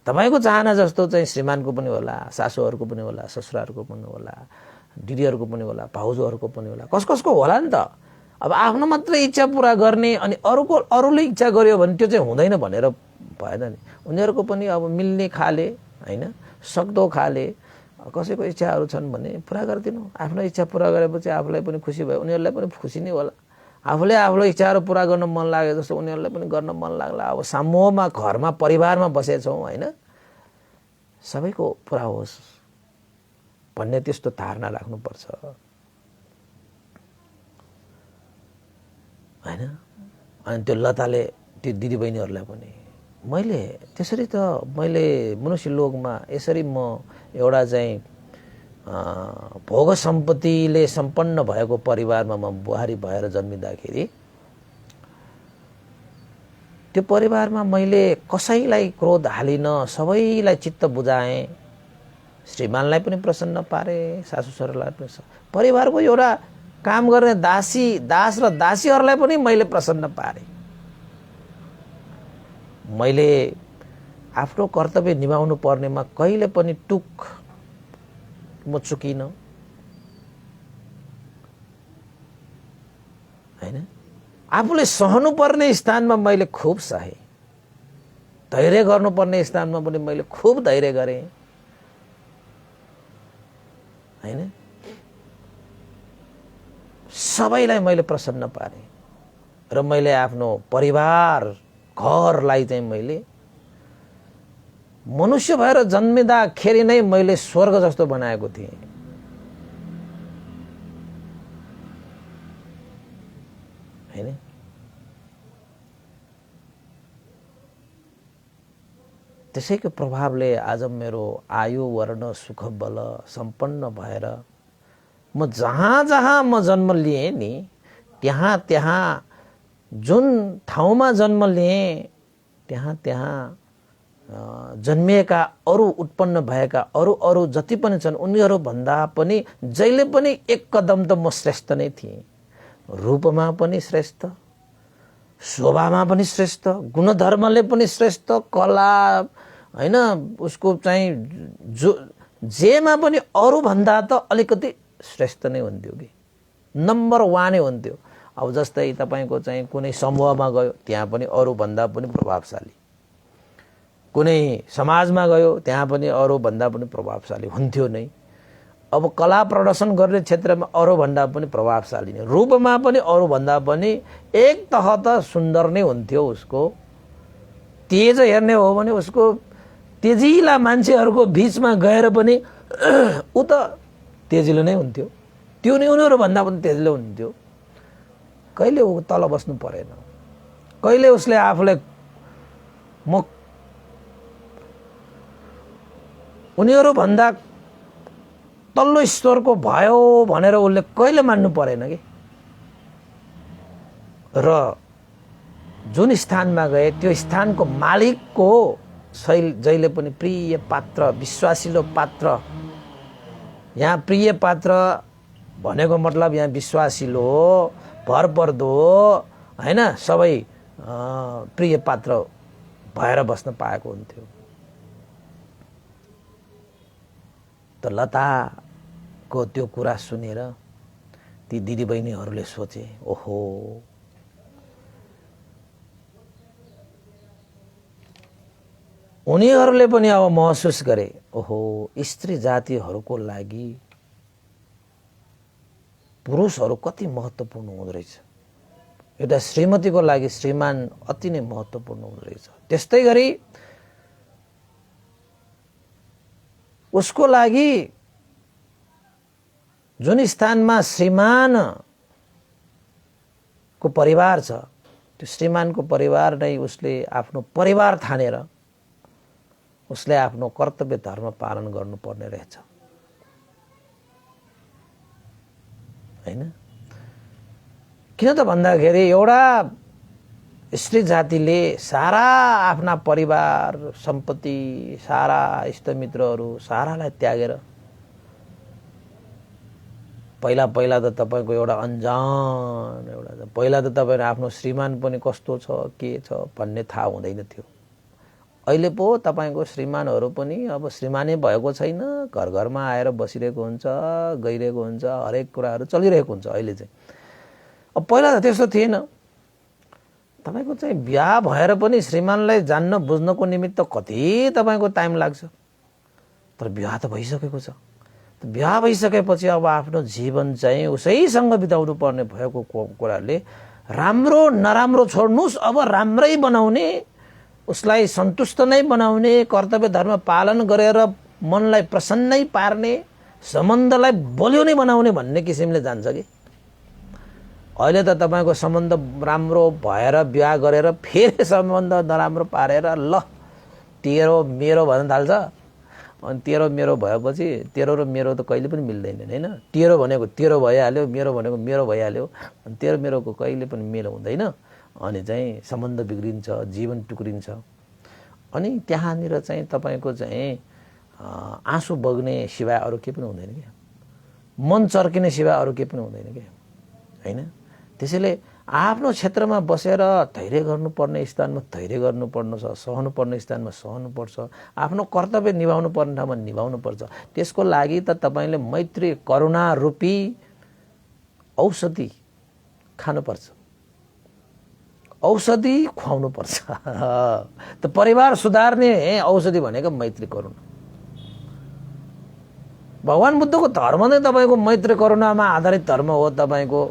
तपाईँको चाहना जस्तो चाहिँ श्रीमानको पनि होला, सासूहरूको पनि होला, ससुराहरूको पनि होला, दिदीहरूको पनि होला, भाउजूहरूको पनि होला, कसको होला नि त। अब आफ्नो मात्रै इच्छा पुरा गर्ने अनि अरूले इच्छा गर्यो भने त्यो चाहिँ हुँदैन भनेर भएन नि। उनीहरूको पनि अब मिल्ने खाले होइन, सक्दो खाले कसैको इच्छाहरू छन् भने पुरा गरिदिनु। आफ्नो इच्छा पुरा गरेपछि आफूलाई पनि खुसी भयो, उनीहरूलाई पनि खुसी नै होला। आफूले आफ्नो इच्छाहरू पुरा गर्न मन लाग्यो जस्तो उनीहरूलाई पनि गर्न मन लाग्ला। अब समूहमा, घरमा, परिवारमा बसेछौँ होइन, सबैको पुरा होस् भन्ने त्यस्तो धारणा राख्नुपर्छ होइन। अनि त्यो लताले त्यो दिदीबहिनीहरूलाई पनि मैले त्यसरी त मैले मनुष्य लोकमा यसरी म एउटा चाहिँ भोग सम्पत्तिले सम्पन्न भएको परिवारमा म बुहारी भएर जन्मिँदाखेरि त्यो परिवारमा मैले कसैलाई क्रोध हालिन, सबैलाई चित्त बुझाएँ, श्रीमानलाई पनि प्रसन्न पारे, सासू ससुरालाई पनि, परिवारको एउटा काम गर्ने दास र दासीहरूलाई पनि मैले प्रसन्न पारे। मैले आफ्नो कर्तव्य निभाउनु पर्नेमा कहिले पनि म चुकिन हैन। आफूले सहनु पर्ने स्थानमा मैले खूब सहे, धैर्य गर्नुपर्ने स्थानमा पनि मैले खूब धैर्य गरेँ हैन। सबैलाई मैले प्रसन्न पारेँ र मैले आफ्नो परिवार, घरलाई चाहिँ मैले मनुष्य भएर जन्मिँदाखेरि नै मैले स्वर्ग जस्तो बनाएको थिएँ हैन। त्यसैको प्रभावले आज मेरो आयु, वर्ण, सुख, बल सम्पन्न भएर म जहाँ म जन्म लिएँ नि, त्यहाँ जुन ठाउँमा जन्म लिएँ त्यहाँ जन्मिएका अरू, उत्पन्न भएका अरू जति पनि छन् उनीहरू भन्दा पनि जहिले पनि एक कदम त म श्रेष्ठ नै थिएँ। रूपमा पनि श्रेष्ठ, शोभामा पनि श्रेष्ठ, गुणधर्मले पनि श्रेष्ठ, कला हैन, उसको चाहिँ जेमा पनि अरू भन्दा त अलिकति श्रेष्ठ नै हुन्थ्यो कि, नम्बर 1 नै हुन्थ्यो। अब जस्तै तपाईको चाहिँ कुनै समूहमा गयो त्यहाँ पनि अरूभन्दा पनि प्रभावशाली, कुनै समाजमा गयो त्यहाँ पनि अरूभन्दा पनि प्रभावशाली हुन्थ्यो नै। अब कला प्रदर्शन गर्ने क्षेत्रमा अरूभन्दा पनि प्रभावशाली नै, रूपमा पनि अरूभन्दा पनि एक तह त सुन्दर नै हुन्थ्यो। उसको तेज हेर्ने हो भने उसको तेजिला मान्छेहरूको बिचमा गएर पनि ऊ त तेजिलो नै हुन्थ्यो, त्यो नै उनीहरूभन्दा पनि तेजिलो हुन्थ्यो। कहिले ऊ तल बस्नु परेन, कहिले उसले आफूलाई म उनीहरूभन्दा तल्लो स्तरको भयो भनेर उसले कहिले मान्नु परेन कि। र जुन स्थानमा गए त्यो स्थानको मालिकको जहिले पनि प्रिय पात्र, विश्वासिलो पात्र। यहाँ प्रिय पात्र भनेको मतलब यहाँ विश्वासिलो हो, भरपर्दो हो, हैन, सबै प्रिय पात्र भएर बस्न पाएको हुन्थ्यो। त लताको त्यो कुरा सुनेर ती दिदीबहिनीहरूले सोचे, ओहो उनीहरूले पनि अब महसुस गरे, ओहो स्त्री जातिहरूको लागि पुरुषहरू कति महत्त्वपूर्ण हुँदो रहेछ, एउटा श्रीमतीको लागि श्रीमान अति नै महत्त्वपूर्ण हुँदो रहेछ। त्यस्तै गरी उसको लागि जुन स्थानमा श्रीमानको परिवार छ त्यो श्रीमानको परिवार नै उसले आफ्नो परिवार ठानेर उसले आफ्नो कर्तव्य धर्म पालन गर्नुपर्ने रहेछ, हैन। किन त भन्दाखेरि एउटा स्त्री जातिले सारा आफ्ना परिवार सम्पत्ति, सारा इष्टमित्रहरू सारालाई त्यागेर पहिला त तपाईको एउटा अन्जान पहिला त तपाईले आफ्नो श्रीमान पनि कस्तो छ के छ भन्ने थाहा हुँदैन थियो। अहिले पो तपाईको श्रीमानहरू पनि अब श्रीमानै भएको छैन, घर घरमा आएर बसिरहेको हुन्छ, गइरहेको हुन्छ, हरेक कुराहरू चलिरहेको हुन्छ अहिले चाहिँ। अब पहिला त त्यस्तो थिएन। तपाईको चाहिँ बिहा भएर पनि श्रीमानलाई जान्न बुझ्नको निमित्त कति तपाईको टाइम लाग्छ, तर बिहा त भइसकेको छ। बिहा भइसकेपछि अब आफ्नो जीवन चाहिँ उसैसँग बिताउनु पर्ने भएको कुराले राम्रो नराम्रो छोड्नुस्, अब राम्रै बनाउने, उसलाई सन्तुष्ट नै बनाउने, कर्तव्य धर्म पालन गरेर मनलाई प्रसन्नै पार्ने, सम्बन्धलाई बलियो नै बनाउने भन्ने किसिमले जान्छ कि। अहिले त तपाईको सम्बन्ध राम्रो भएर बिहा गरेर फेरि सम्बन्ध नराम्रो पारेर ल तेरो मेरो भन्न थाल्छ। अनि तेरो मेरो भएपछि तेरो र मेरो त कहिले पनि मिल्दैन, हैन। तेरो भनेको तेरो भइहाल्यो, मेरो भनेको मेरो भइहाल्यो, अनि तेरो मेरोको कहिले पनि मेल हुँदैन। अनि चाहिँ सम्बन्ध बिग्रिन्छ, जीवन टुक्रिन्छ। अनि त्यहाँनिर चाहिँ तपाईको चाहिँ आँसु बग्ने सिवाय अरू केही पनि हुँदैन के, मन चर्किने सिवाय अरू केही पनि हुँदैन के, हैन। त्यसैले आफ्नो क्षेत्रमा बसेर धैर्य गर्नुपर्ने स्थानमा धैर्य गर्नुपर्ने छ, सहनुपर्ने स्थानमा सहनुपर्छ, आफ्नो कर्तव्य निभाउनु पर्ने ठाउँमा निभाउनुपर्छ। त्यसको लागि त तपाईले मैत्री करुणा रूपी औषधि खानुपर्छ, औषधि खुवाउनु पर्छ। त परिवार सुधार्ने औषधि भनेको मैत्री करुणा। भगवान बुद्धको धर्म नै तपाईको मैत्री करुणामा आधारित धर्म हो। तपाईको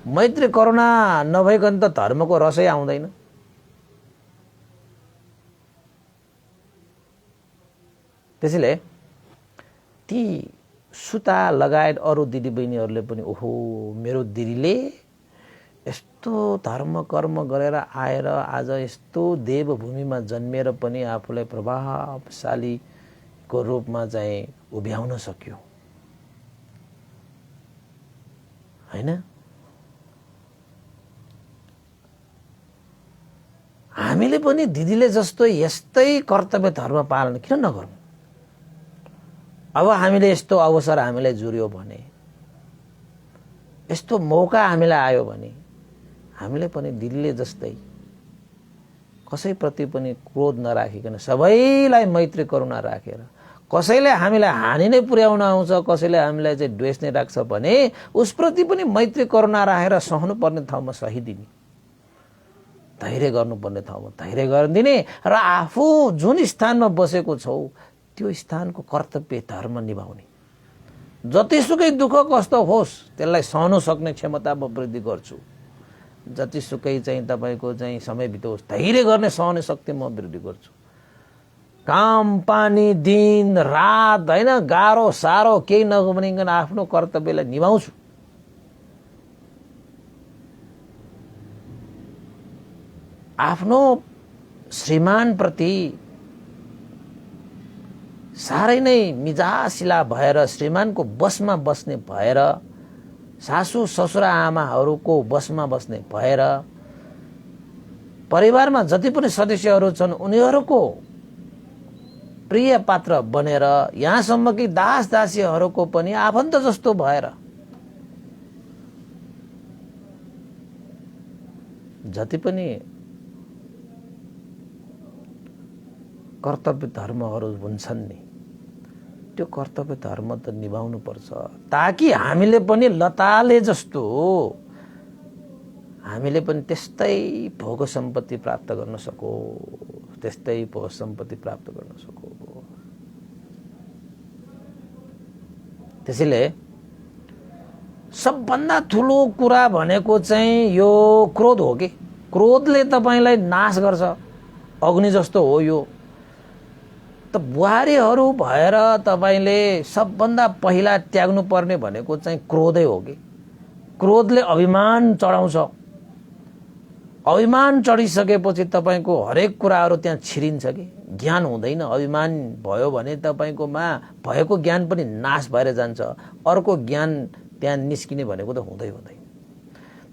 मैत्री करुणा नभइकन त धर्मको रसै आउँदैन। त्यसैले ती सुता लगायत अरू दिदीबहिनीहरूले पनि ओहो मेरो दिदीले यस्तो धर्म कर्म गरेर आएर आज यस्तो देवभूमिमा जन्मेर पनि आफूलाई प्रभावशालीको रूपमा चाहिँ उभ्याउन सक्यो, हैन। हामीले पनि दिदीले जस्तो यस्तै कर्तव्य धर्म पालन किन नगरौँ। अब हामीले यस्तो अवसर हामीलाई जुर्यो भने, यस्तो मौका हामीलाई आयो भने हामीले पनि दिदीले जस्तै कसैप्रति पनि क्रोध नराखिकन सबैलाई मैत्री करुणा राखेर कसैले हामीलाई हानि नै पुर्याउन आउँछ, कसैले हामीलाई चाहिँ द्वेष नै राख्छ भने उसप्रति पनि मैत्री करुणा राखेर सहनुपर्ने ठाउँमा सहिदिने, धैर्य गर्नुपर्ने ठाउँमा धैर्य गरिदिने र आफू जुन स्थानमा बसेको छौ त्यो स्थानको कर्तव्य धर्म निभाउने। जतिसुकै दुःख कष्ट होस् त्यसलाई सहन सक्ने क्षमता म वृद्धि गर्छु। जतिसुकै चाहिँ तपाईँको चाहिँ समय बितोस् धैर्य गर्ने सहने शक्ति म वृद्धि गर्छु। काम पानी दिन रात होइन गाह्रो साह्रो केही नगरिकन आफ्नो कर्तव्यलाई निभाउँछु। आफ्नो श्रीमानप्रति साह्रै नै मिजासिला भएर श्रीमानको बसमा बस्ने भएर सासू ससुरा आमाहरूको बसमा बस्ने भएर परिवारमा जति पनि सदस्यहरू छन् उनीहरूको प्रिय पात्र बनेर यहाँसम्म कि दास दासीहरूको पनि आफन्त जस्तो भएर जति पनि कर्तव्य धर्महरू हुन्छन् नि त्यो कर्तव्य धर्म त निभाउनु पर्छ ताकि हामीले पनि लताले जस्तो हामीले पनि त्यस्तै भोग सम्पत्ति प्राप्त गर्न सकौ, त्यस्तै भोग सम्पत्ति प्राप्त गर्न सकौ। त्यसैले सबभन्दा ठुलो कुरा भनेको चाहिँ यो क्रोध हो कि क्रोधले तपाईलाई नाश गर्छ, अग्नि जस्तो हो यो। त बुहारीहरू भएर तपाईले सबभन्दा पहिला त्याग्नु पर्ने भनेको चाहिँ क्रोधै हो कि क्रोधले अभिमान चढाउँछ। अभिमान चढिसकेपछि तपाईको हरेक कुराहरू त्यहाँ छिरिन्छ कि ज्ञान हुँदैन। अभिमान भयो भने तपाईकोमा भएको ज्ञान पनि नाश भएर जान्छ, अर्को ज्ञान त्यहाँ निस्किने भनेको त हुँदै हुँदैन।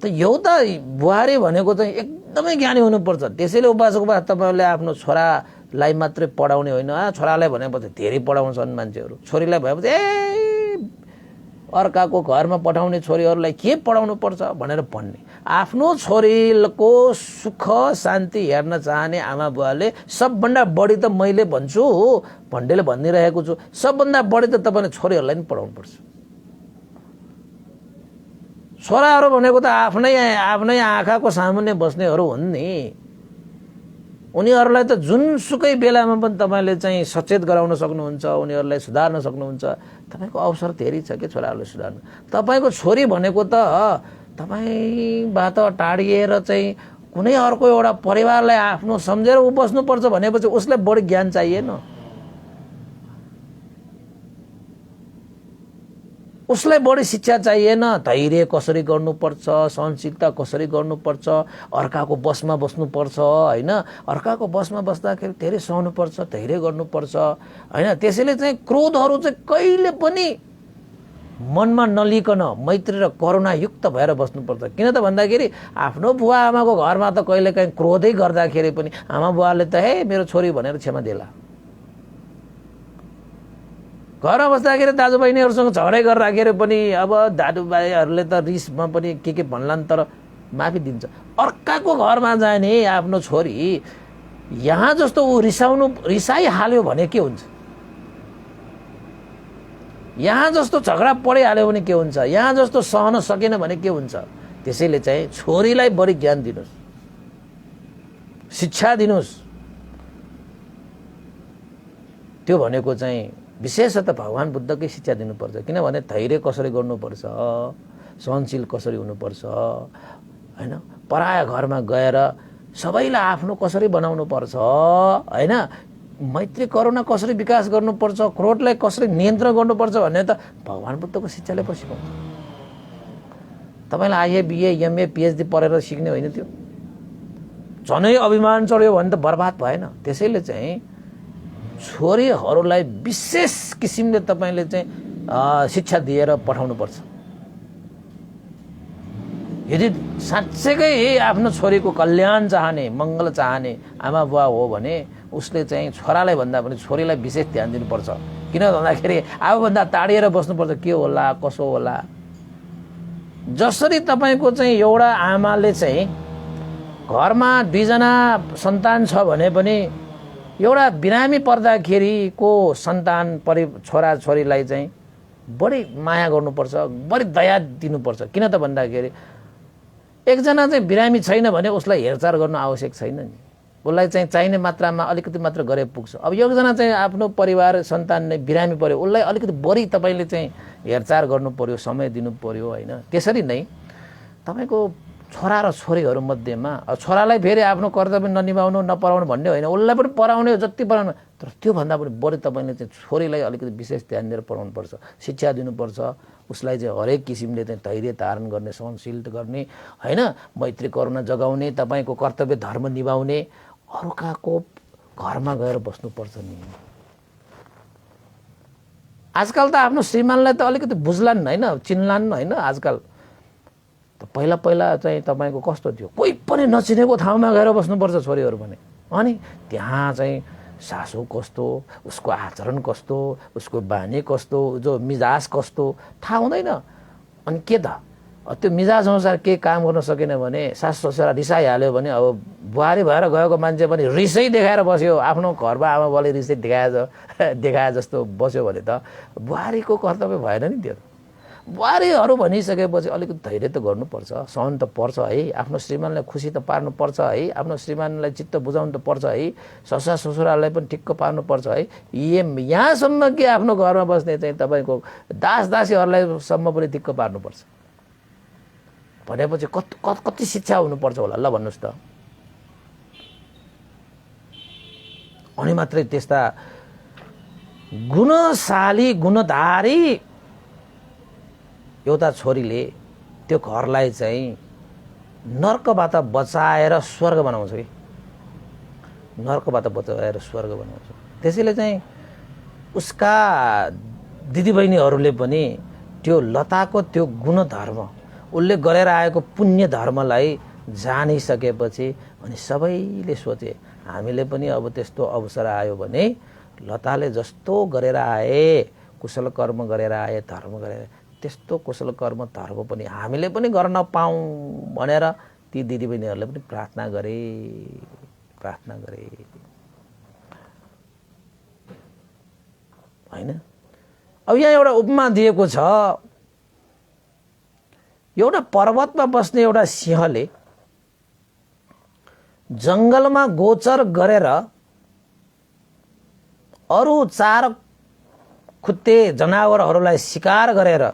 त एउटा बुहारी भनेको चाहिँ एकदमै ज्ञानी हुनुपर्छ। त्यसैले उपासक तपाईहरुले आफ्नो छोरालाई मात्रै पढाउने होइन, छोरालाई भनेपछि धेरै पढाउँछन् मान्छेहरू, छोरीलाई भएपछि अर्काको घरमा पठाउने छोरीहरूलाई के पढाउनु पर्छ भनेर भन्ने। आफ्नो छोरीको सुख शान्ति हेर्न चाहने आमा बुवाले सबभन्दा बढी त मैले भन्छु, भन्डेले भनिरहेको छु, सबभन्दा बढी त तपाईले छोरीहरूलाई नि पढाउनु पर्छ। छोराहरू भनेको त आफ्नै आँखाको सामुन्ने बस्नेहरू हुन् नि, उनीहरूलाई त जुनसुकै बेलामा पनि तपाईले चाहिँ सचेत गराउन सक्नुहुन्छ, उनीहरूलाई सुधार्न सक्नुहुन्छ। तपाईको अवसर धेरै छ के छोराहरूलाई सुधार्न। तपाईको छोरी भनेको त तपाईबाट टाढिएर चाहिँ कुनै अर्को एउटा परिवारलाई आफ्नो सम्झेर उ बस्नुपर्छ भनेपछि उसलाई बढी ज्ञान चाहिएन, उसलाई बढी शिक्षा चाहिएन। धैर्य कसरी गर्नुपर्छ, सहनशीलता कसरी गर्नुपर्छ, अर्काको बसमा बस्नुपर्छ हैन, अर्काको बसमा बस्दाखेरि धेरै सहनुपर्छ, धैर्य गर्नुपर्छ हैन। त्यसैले चाहिँ क्रोधहरू चाहिँ कहिले पनि मनमा नलिकन मैत्री र करुणा युक्त भएर बस्नुपर्छ। किन त भन्दाखेरि आफ्नो बुवा आमाको घरमा त कहिले काहीँ क्रोधै गर्दाखेरि पनि आमा बुवाले त हे मेरो छोरी भनेर क्षमा देला। घरमा बस्दाखेरि दाजुबहिनीहरूसँग झगडै गरिराखेर पनि अब दाजुभाइहरूले त रिसमा पनि के भन्लान् तर माफी दिन्छ। अर्काको घरमा जाने आफ्नो छोरी यहाँ जस्तो ऊ रिसाइहाल्यो भने के हुन्छ, यहाँ जस्तो झगडा परिहाल्यो भने के हुन्छ, यहाँ जस्तो सहन सकेन भने के हुन्छ। त्यसैले चाहिँ छोरीलाई बढी ज्ञान दिनुहोस्, शिक्षा दिनुहोस्। त्यो भनेको चाहिँ विशेषतः भगवान बुद्धकै शिक्षा दिनुपर्छ। किनभने धैर्य कसरी गर्नुपर्छ, सहनशील कसरी हुनुपर्छ हैन, पराया घरमा गएर सबैलाई आफ्नो कसरी बनाउनु पर्छ हैन, मैत्री करुणा कसरी विकास गर्नुपर्छ, क्रोधलाई कसरी नियन्त्रण गर्नुपर्छ भन्ने त भगवान बुद्धको शिक्षाले पो सिकाउँछ। तपाईलाई आइए बिए एमए पिएचडी पढेर सिक्ने होइन, त्यो झनै अभिमान चढ्यो भने त बर्बाद भएन। त्यसैले चाहिँ छोरीहरूलाई विशेष किसिमले तपाईले चाहिँ शिक्षा दिएर पठाउनु पर्छ। यदि साँच्चैकै आफ्नो छोरीको कल्याण चाहने, मङ्गल चाहने आमा बुवा हो भने उसले चाहिँ छोरालाई भन्दा पनि छोरीलाई विशेष ध्यान दिनुपर्छ। किन भन्दाखेरि आफूभन्दा टाढिएर बस्नुपर्छ, के होला कसो होला। जसरी तपाईको चाहिँ एउटा आमाले चाहिँ घरमा 2 जना सन्तान छ भने पनि एउटा बिरामी पर्दाखेरिको सन्तान छोराछोरीलाई चाहिँ बढी माया गर्नुपर्छ, बढी दया दिनुपर्छ। किन त भन्दाखेरि एकजना चाहिँ बिरामी छैन भने उसलाई हेरचाह गर्नु आवश्यक छैन नि, उसलाई चाहिँ चाहिने मात्रामा अलिकति मात्र गरे पुग्छ। अब एकजना चाहिँ आफ्नो परिवार सन्तान नै बिरामी पर्यो, उसलाई अलिकति बढी तपाईँले चाहिँ हेरचाह गर्नु पर्यो, समय दिनु पर्यो होइन। त्यसरी नै तपाईँको छोरा र छोरीहरू मध्येमा छोरालाई फेरि आफ्नो कर्तव्य ननिभाउनु नपढाउनु भन्ने होइन, उसलाई पनि पढाउने जति पढाउनु, तर त्योभन्दा पनि बढी तपाईँले चाहिँ छोरीलाई अलिकति विशेष ध्यान दिएर पढाउनुपर्छ, शिक्षा दिनुपर्छ, उसलाई चाहिँ हरेक किसिमले चाहिँ धैर्य धारण गर्ने, सहनशील गर्ने होइन, मैत्री करुणा जगाउने, तपाईँको कर्तव्य धर्म निभाउने, अर्काको घरमा गएर बस्नुपर्छ नि। आजकल त आफ्नो श्रीमानलाई त अलिकति बुझ्लान् होइन, चिन्लान् होइन। आजकल त पहिला चाहिँ तपाईँको कस्तो थियो, कोही पनि नचिनेको ठाउँमा गएर बस्नुपर्छ छोरीहरू भने, अनि त्यहाँ चाहिँ सासू कस्तो, उसको आचरण कस्तो, उसको बानी कस्तो, जो मिजाज कस्तो थाहा हुँदैन। अनि के त त्यो मिजाज अनुसार केही काम गर्न सकेन भने सासू ससुरा रिसाइहाल्यो भने अब बुहारी भएर गएको मान्छे पनि रिसै देखाएर बस्यो, आफ्नो घरमा आमा बाउले रिसै देखाए जस्तो बस्यो भने त बुहारीको कर्तव्य भएन नि। त्यो बुहारीहरू भनिसकेपछि अलिकति धैर्य त गर्नुपर्छ, सहन त पर्छ है, आफ्नो श्रीमानलाई खुसी त पार्नुपर्छ है, आफ्नो श्रीमानलाई चित्त बुझाउनु त पर्छ है, ससुरा ससुरालाई पनि ठिक्क पार्नुपर्छ है। यहाँसम्म कि आफ्नो घरमा बस्ने चाहिँ तपाईँको दास दासीहरूलाई सम्म पनि ठिक्क पार्नुपर्छ भनेपछि कति शिक्षा हुनुपर्छ होला ल भन्नुहोस् त। अनि मात्रै त्यस्ता गुणशाली गुणधारी एउटा छोरीले त्यो घरलाई चाहिँ नर्कबाट बचाएर स्वर्ग बनाउँछ कि, नर्कबाट बचाएर स्वर्ग बनाउँछ। त्यसैले चाहिँ उसका दिदीबहिनीहरूले पनि त्यो लताको त्यो गुणधर्म, उसले गरेर आएको पुण्य धर्मलाई जानिसकेपछि अनि सबैले सोचे हामीले पनि अब त्यस्तो अवसर आयो भने लताले जस्तो गरेर आए, कुशल कर्म गरेर आए, धर्म गरेर, त्यस्तो कुशल कर्म धर्म पनि हामीले पनि गर्न पाऊँ भनेर ती दिदीबहिनीहरूले पनि प्रार्थना गरे होइन। अब यहाँ एउटा उपमा दिएको छ, एउटा पर्वतमा बस्ने एउटा सिंहले जङ्गलमा गोचर गरेर अरू 4 खुट्टे जनावरहरूलाई शिकार गरेर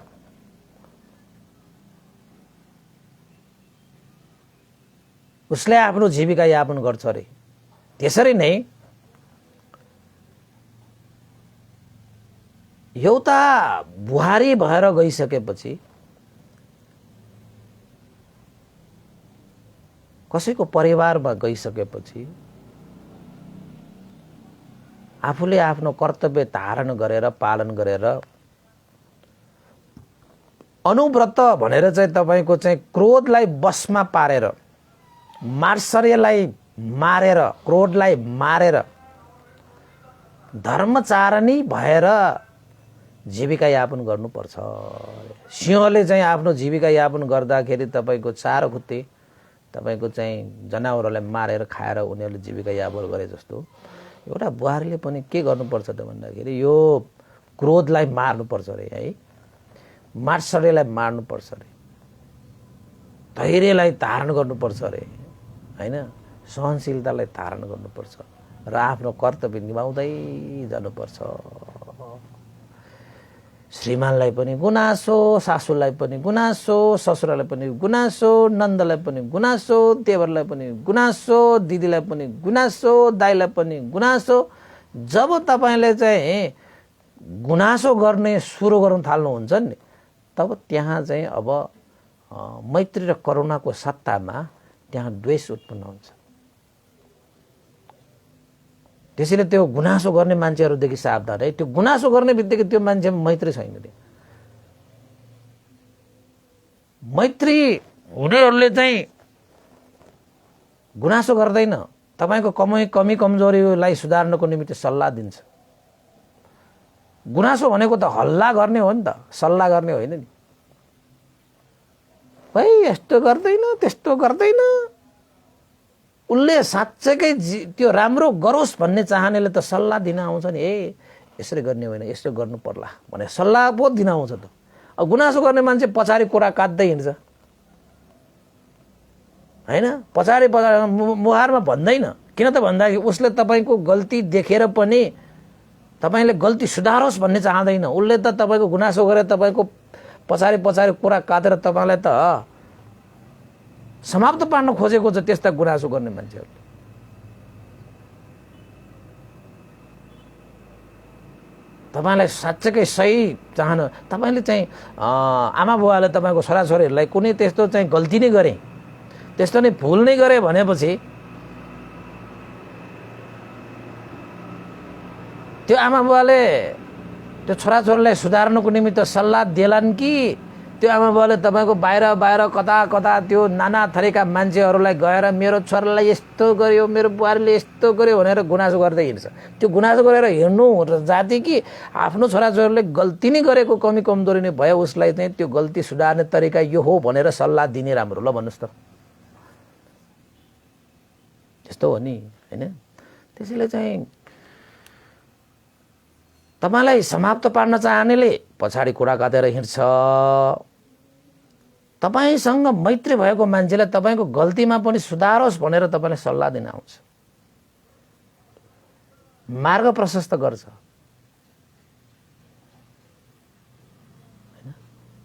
उसले आफ्नो जीविका यापन गर्छ अरे। त्यसरी नै एउटा बुहारी भएर गइसकेपछि कसैको परिवारमा गइसकेपछि आफूले आफ्नो कर्तव्य धारण गरेर पालन गरेर अनुव्रत भनेर चाहिँ तपाईँको चाहिँ क्रोधलाई बसमा पारेर, मात्सर्यलाई मारेर, क्रोधलाई मारेर धर्मचारणी भएर जीविका यापन गर्नुपर्छ। सिंहले चाहिँ आफ्नो जीविका यापन गर्दाखेरि तपाईँको 4 खुट्टे तपाईँको चाहिँ जनावरहरूलाई मारेर खाएर उनीहरूले जीविका यापन गरे जस्तो एउटा बुहारीले पनि के गर्नुपर्छ त भन्दाखेरि यो क्रोधलाई मार्नुपर्छ अरे है, मात्सर्यलाई मार्नुपर्छ अरे, धैर्यलाई धारण गर्नुपर्छ अरे होइन, सहनशीलतालाई धारण गर्नुपर्छ र आफ्नो कर्तव्य निभाउँदै जानुपर्छ। श्रीमानलाई पनि गुनासो, सासूलाई पनि गुनासो, ससुरालाई पनि गुनासो, नन्दलाई पनि गुनासो, देवरलाई पनि गुनासो, दिदीलाई पनि गुनासो, दाइलाई पनि गुनासो। जब तपाईँले चाहिँ गुनासो गर्ने सुरु गर्नु थाल्नुहुन्छ नि, तब त्यहाँ चाहिँ अब मैत्री र करुणाको सत्तामा त्यहाँ द्वेष उत्पन्न हुन्छ। त्यसैले त्यो गुनासो गर्ने मान्छेहरूदेखि सावधान है। त्यो गुनासो गर्ने बित्तिकै त्यो मान्छेमा मैत्री छैन रे। मैत्री हुनेहरूले चाहिँ गुनासो गर्दैन, तपाईँको कमी कमजोरीलाई सुधार्नको निमित्त सल्लाह दिन्छ। गुनासो भनेको त हल्ला गर्ने हो नि त, सल्लाह गर्ने होइन नि। भाइ यस्तो गर्दैन, त्यस्तो गर्दैन, उसले साँच्चैकै त्यो राम्रो गरोस् भन्ने चाहनेले त सल्लाह दिन आउँछ नि, यसरी गर्ने होइन यसो गर्नु पर्ला भने सल्लाह पो दिन आउँछ त। अब गुनासो गर्ने मान्छे पछाडि कुरा काट्दै हिँड्छ होइन, पछाडि मुहारमा भन्दैन। किन त भन्दाखेरि उसले तपाईँको गल्ती देखेर पनि तपाईँले गल्ती सुधारोस् भन्ने चाहँदैन। उसले त तपाईँको गुनासो गरेर तपाईँको पछाडि कुरा काटेर तपाईँलाई त समाप्त पार्न खोजेको छ त्यस्ता गुनासो गर्ने मान्छेहरूले। तपाईँलाई साँच्चैकै सही चाहनु, तपाईँले चाहिँ आमा बुवाले तपाईँको छोराछोरीहरूलाई कुनै त्यस्तो चाहिँ गल्ती नै गरे, त्यस्तो नै भुल नै गरे भनेपछि त्यो आमा बुवाले त्यो छोराछोरीलाई सुधार्नको निमित्त सल्लाह देलान् कि त्यो आमा बुवाले तपाईँको बाहिर कता त्यो नाना थरीका मान्छेहरूलाई गएर मेरो छोरालाई यस्तो गर्यो, मेरो बुहारीले यस्तो गर्यो भनेर गुनासो गर्दै हिँड्छ। त्यो गुनासो गरेर हिँड्नु जाति कि आफ्नो छोराछोरीले गल्ती नै गरेको कमी कमजोरी नै भयो, उसलाई चाहिँ त्यो गल्ती सुधार्ने तरिका यो हो भनेर सल्लाह दिने राम्रो। ल भन्नुहोस् त, त्यस्तो हो नि होइन। त्यसैले चाहिँ तपाईँलाई समाप्त पार्न चाहनेले पछाडि कुरा काटेर हिँड्छ। तपाईँसँग मैत्री भएको मान्छेले तपाईँको गल्तीमा पनि सुधारोस् भनेर तपाईँलाई सल्लाह दिन आउँछ, मार्ग प्रशस्त गर्छ होइन।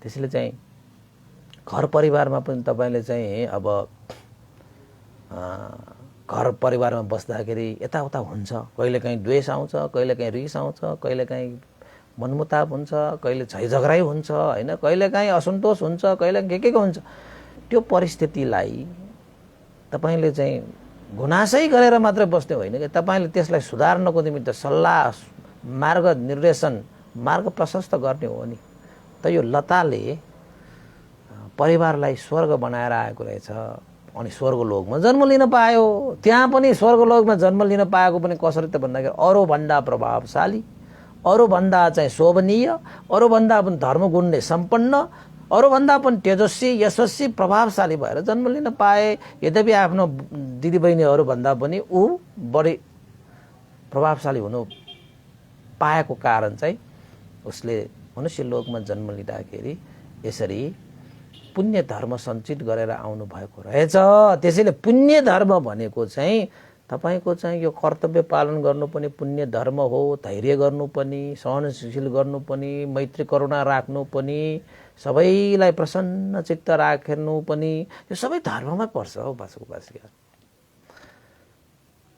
त्यसैले चाहिँ घर परिवारमा पनि तपाईँले चाहिँ अब घर परिवारमा बस्दाखेरि यताउता हुन्छ, कहिलेकाहीँ द्वेष आउँछ, कहिलेकाहीँ रिस आउँछ, कहिलेकाहीँ मनमुटाव हुन्छ, कहिले झैझगडै हुन्छ होइन, कहिलेकाहीँ असन्तोष हुन्छ, कहिलेकाहीँ के हुन्छ। त्यो परिस्थितिलाई तपाईँले चाहिँ गुनासै गरेर मात्रै बस्ने होइन कि तपाईँले त्यसलाई सुधार्नको निमित्त सल्लाह, मार्ग निर्देशन, मार्ग प्रशस्त गर्ने हो नि। त यो लताले परिवारलाई स्वर्ग बनाएर आएको रहेछ अनि स्वर्गलोकमा जन्म लिन पायो। त्यहाँ पनि स्वर्गलोकमा जन्म लिन पाएको पनि कसरी त भन्दाखेरि अरूभन्दा प्रभावशाली, अरूभन्दा चाहिँ शोभनीय, अरूभन्दा पनि धर्मगुणले सम्पन्न, अरूभन्दा पनि तेजस्वी यशस्वी प्रभावशाली भएर जन्म लिन पाए। यद्यपि आफ्नो दिदीबहिनीहरूभन्दा पनि ऊ बढी प्रभावशाली हुनु पाएको कारण चाहिँ उसले मनुष्य लोकमा जन्म लिँदाखेरि यसरी पुण्य धर्म सञ्चित गरेर आउनु भएको रहेछ। त्यसैले पुण्य धर्म भनेको चाहिँ तपाईँको चाहिँ यो कर्तव्य पालन गर्नु पनि पुण्य धर्म हो, धैर्य गर्नु पनि, सहनशील गर्नु पनि, मैत्री करुणा राख्नु पनि, सबैलाई प्रसन्न चित्त राख्नु पनि, यो सबै धर्ममै पर्छ हौ बासुबासिया।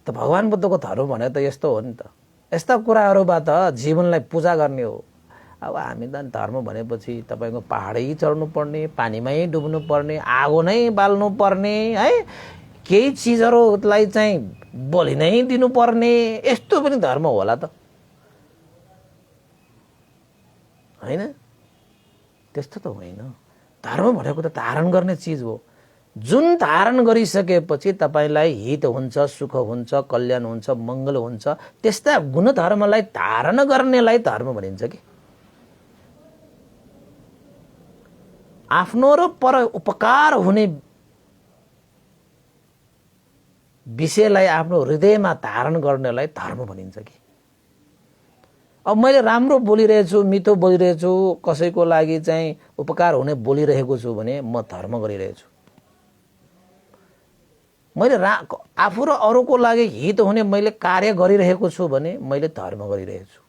त भगवान् बुद्धको धर्म भने त यस्तो हो नि त, यस्ता कुराहरूबाट जीवनलाई पूजा गर्ने हो। अब हामी त धर्म भनेपछि तपाईँको पहाडै चढ्नु पर्ने, पानीमै डुब्नु पर्ने, आगो नै बाल्नु पर्ने है, केही चिजहरूलाई चाहिँ बलि नै दिनुपर्ने, यस्तो पनि धर्म होला त होइन? त्यस्तो त होइन। धर्म भनेको त धारण गर्ने चिज हो, जुन धारण गरिसकेपछि तपाईँलाई हित हुन्छ, सुख हुन्छ, कल्याण हुन्छ, मङ्गल हुन्छ, त्यस्ता गुणधर्मलाई धारण गर्नेलाई धर्म भनिन्छ कि। आफ्नो र पर उपकार हुने विषयलाई आफ्नो हृदयमा धारण गर्नेलाई धर्म भनिन्छ कि। अब मैले राम्रो बोलिरहेछु, मिठो बोलिरहेछु, कसैको लागि चाहिँ उपकार हुने बोलिरहेको छु भने म धर्म गरिरहेछु। मैले आफू र अरूको लागि हित हुने मैले कार्य गरिरहेको छु भने मैले धर्म गरिरहेछु।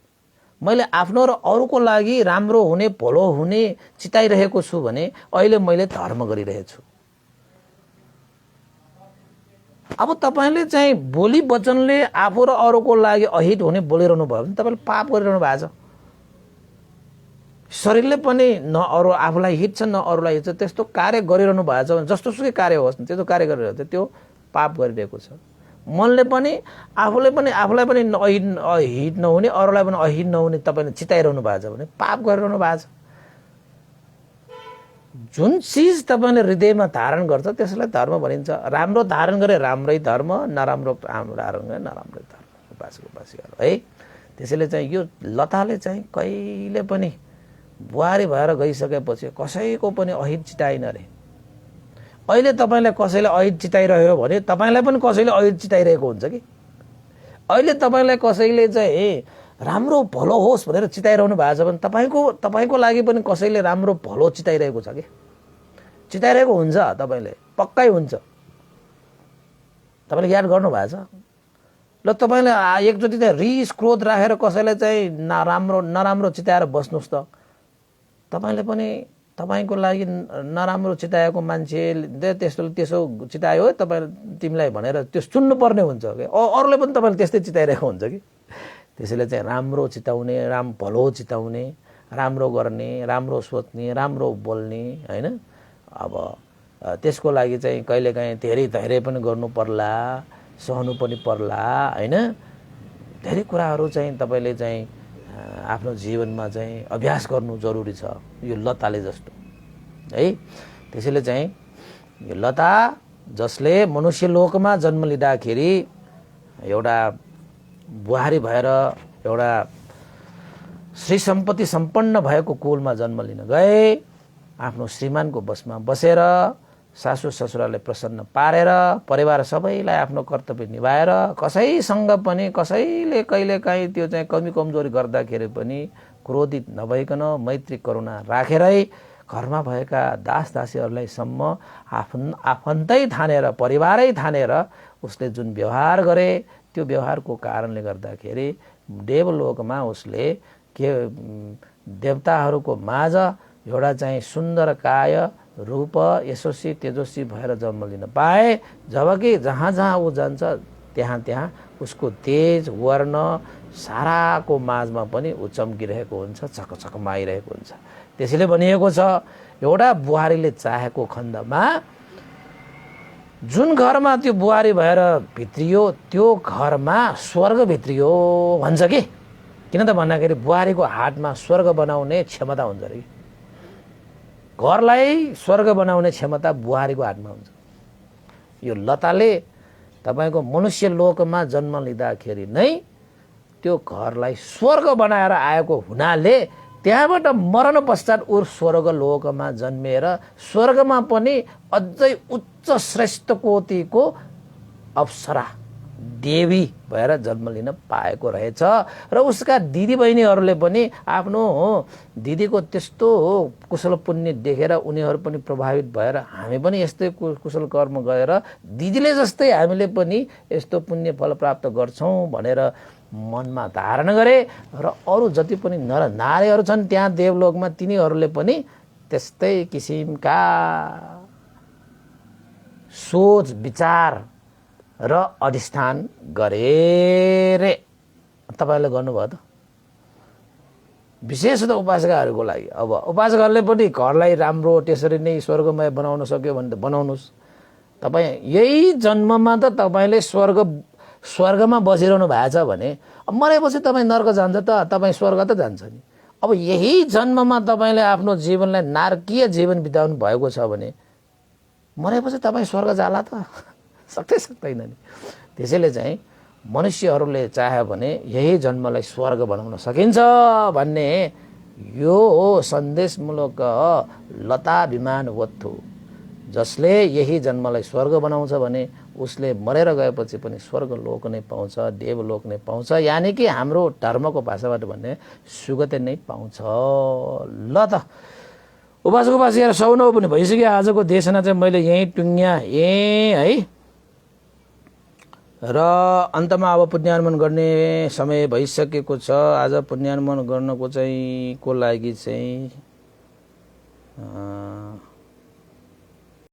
मैले आफ्नो र अरूको लागि राम्रो हुने, भलो हुने चिताइरहेको छु भने अहिले मैले धर्म गरिरहेछु। अब तपाईँले चाहिँ बोली वचनले आफू र अरूको लागि अहित हुने बोलिरहनु भयो भने तपाईँले पाप गरिरहनु भएको छ। शरीरले पनि न अरू आफूलाई हित छ न अरूलाई हित छ, त्यस्तो कार्य गरिरहनु भएको छ भने जस्तोसुकै कार्य होस् न, त्यस्तो कार्य गरिरहेको छ त्यो पाप गरिरहेको छ। मनले पनि आफूलाई पनि हित नहुने, अरूलाई पनि अहित नहुने तपाईँले चिताइरहनु भएको छ भने पाप गरिरहनु भएको छ। जुन चिज तपाईँले हृदयमा धारण गर्छ त्यसलाई धर्म भनिन्छ। राम्रो धारण गरे राम्रै धर्म, नराम्रो धारण गरे नराम्रै धर्म। उपासीहरू है। त्यसैले चाहिँ यो लताले चाहिँ कहिले पनि बुहारी भएर गइसकेपछि कसैको पनि अहित चिताइन रे। अहिले तपाईलाई कसैले ऐद चिताइरह्यो भने तपाईलाई पनि कसैले ऐद चिताइरहेको हुन्छ कि। अहिले तपाईलाई कसैले चाहिँ राम्रो भलो होस् भनेर चिताइरहनु भएको छ भने तपाईको लागि पनि कसैले राम्रो भलो चिताइरहेको छ कि, चिताइरहेको हुन्छ, तपाईले पक्कै हुन्छ। तपाईले याद गर्नु भएको छ। ल तपाईले एकचोटि चाहिँ रिस क्रोध राखेर कसैलाई चाहिँ नराम्रो चिताएर बस्नुहोस् त, तपाईले पनि तपाईको लागि नराम्रो चिताएको मान्छेले त्यसो चितायो तिमीलाई भनेर त्यो सुन्नु पर्ने हुन्छ कि, अरूले पनि तपाईले त्यस्तै चिताइरहेको हुन्छ कि। त्यसैले चाहिँ राम्रो चिताउने, भलो चिताउने, राम्रो गर्ने, राम्रो सोच्ने, राम्रो बोल्ने हैन। अब त्यसको लागि चाहिँ कहिलेकाहीँ धेरै पनि गर्नु पर्ला, सहनु पनि पर्ला हैन। धेरै कुराहरू चाहिँ तपाईले चाहिँ आफ्नो जीवनमा चाहिँ अभ्यास गर्नु जरुरी छ, यो लताले जस्तो है। त्यसैले चाहिँ यो लता जसले मनुष्य लोकमा जन्म लिँदाखेरि एउटा बुहारी भएर एउटा श्री सम्पत्ति सम्पन्न भएको कुलमा जन्म लिन गए, आफ्नो श्रीमानको बसमा बसेर सासु ससुराले प्रसन्न पारेर परिवार सबैलाई आफ्नो कर्तव्य निभाएर कसैसँग पनि कसैले कहिलेकाहीँ त्यो चाहिँ कमी कमजोरी गर्दाखेरि पनि क्रोधित नभइकन मैत्री करुणा राखेरै घरमा भएका दास दासीहरूलाई सम्म आफन्तै ठानेर परिवारै ठानेर उसले जुन व्यवहार गरे त्यो व्यवहारको कारणले गर्दाखेरि देवलोकमा उसले के देवताहरूको माझ एउटा चाहिँ सुन्दर काय रूप यशस्वी तेजस्वी भएर जन्म लिन पाए। जबकि जहाँ जहाँ ऊ जान्छ त्यहाँ त्यहाँ उसको तेज वर्ण साराको माझमा पनि ऊ चम्किरहेको हुन्छ, चकचकमाइरहेको हुन्छ। त्यसैले भनिएको छ एउटा बुहारीले चाहेको खण्डमा जुन घरमा त्यो बुहारी भएर भित्रियो त्यो घरमा स्वर्ग भित्रियो भन्छ कि। किन त भन्दाखेरि बुहारीको हातमा स्वर्ग बनाउने क्षमता हुन्छ अरे। घरलाई स्वर्ग बनाउने क्षमता बुहारीको हातमा हुन्छ। यो लताले तपाईको मनुष्य लोकमा जन्म लिँदाखेरि नै त्यो घरलाई स्वर्ग बनाएर आएको हुनाले त्यहाँबाट मरण पश्चात ऊ स्वर्ग लोकमा जन्मेर स्वर्गमा पनि अझै उच्च श्रेष्ठ कोटिको अप्सरा देवी भएर जन्म लिन पाएको रहेछ। र उसका दिदी बहिनीहरूले पनि आफ्नो दिदीको त्यस्तो कुशल पुण्य देखेर उनीहरू पनि प्रभावित भएर हामी पनि यस्तै कुशल कर्म गरेर दिदीले जस्तै हामीले पनि यस्तो पुण्य फल प्राप्त गर्छौं भनेर मनमा धारण गरे। र अरू जति पनि नर नारीहरू छन् त्यहाँ देवलोकमा तिनीहरूले पनि त्यस्तै किसिमका सोच विचार र अधिष्ठान गरे रे। तपाईले गर्नुभयो त। विशेष त उपासकाहरूको लागि। अब उपासकहरूले पनि घरलाई राम्रो त्यसरी नै स्वर्गमय बनाउन सक्यो भने त बनाउनुस्। तपाई यही जन्ममा त तपाईले स्वर्गमा बसिरहनु भएको छ भने अब मरेपछि तपाईँ नर्क जान्छ त, तपाईँ स्वर्ग त जान्छ नि। अब यही जन्ममा तपाईले आफ्नो जीवनलाई नारकीय जीवन बिताउनु भएको छ भने मरेपछि तपाईँ स्वर्ग जाला त सक्दैन नि। त्यसैले चाहिँ मनुष्यहरूले चाह्यो भने यही जन्मलाई स्वर्ग बनाउन सकिन्छ भन्ने यो सन्देशमूलक लता विमान वत्थु। जसले यही जन्मलाई स्वर्ग बनाउँछ भने उसले मरेर गएपछि पनि स्वर्ग लोक नै पाउँछ, देवलोक नै पाउँछ। यानी कि हाम्रो धर्मको भाषाबाट भन्ने सुगति नै पाउँछ। ल त उपासक उपासिका सौनौ पनि भइसक्यो। आजको देशना चाहिँ मैले यही टुङ्ग्याएँ है। र अन्तमा अब पुण्यानुमोदन गर्ने समय भइसकेको छ। आज पुण्यानुमोदन गर्नको चाहिँ को लागि चाहिँ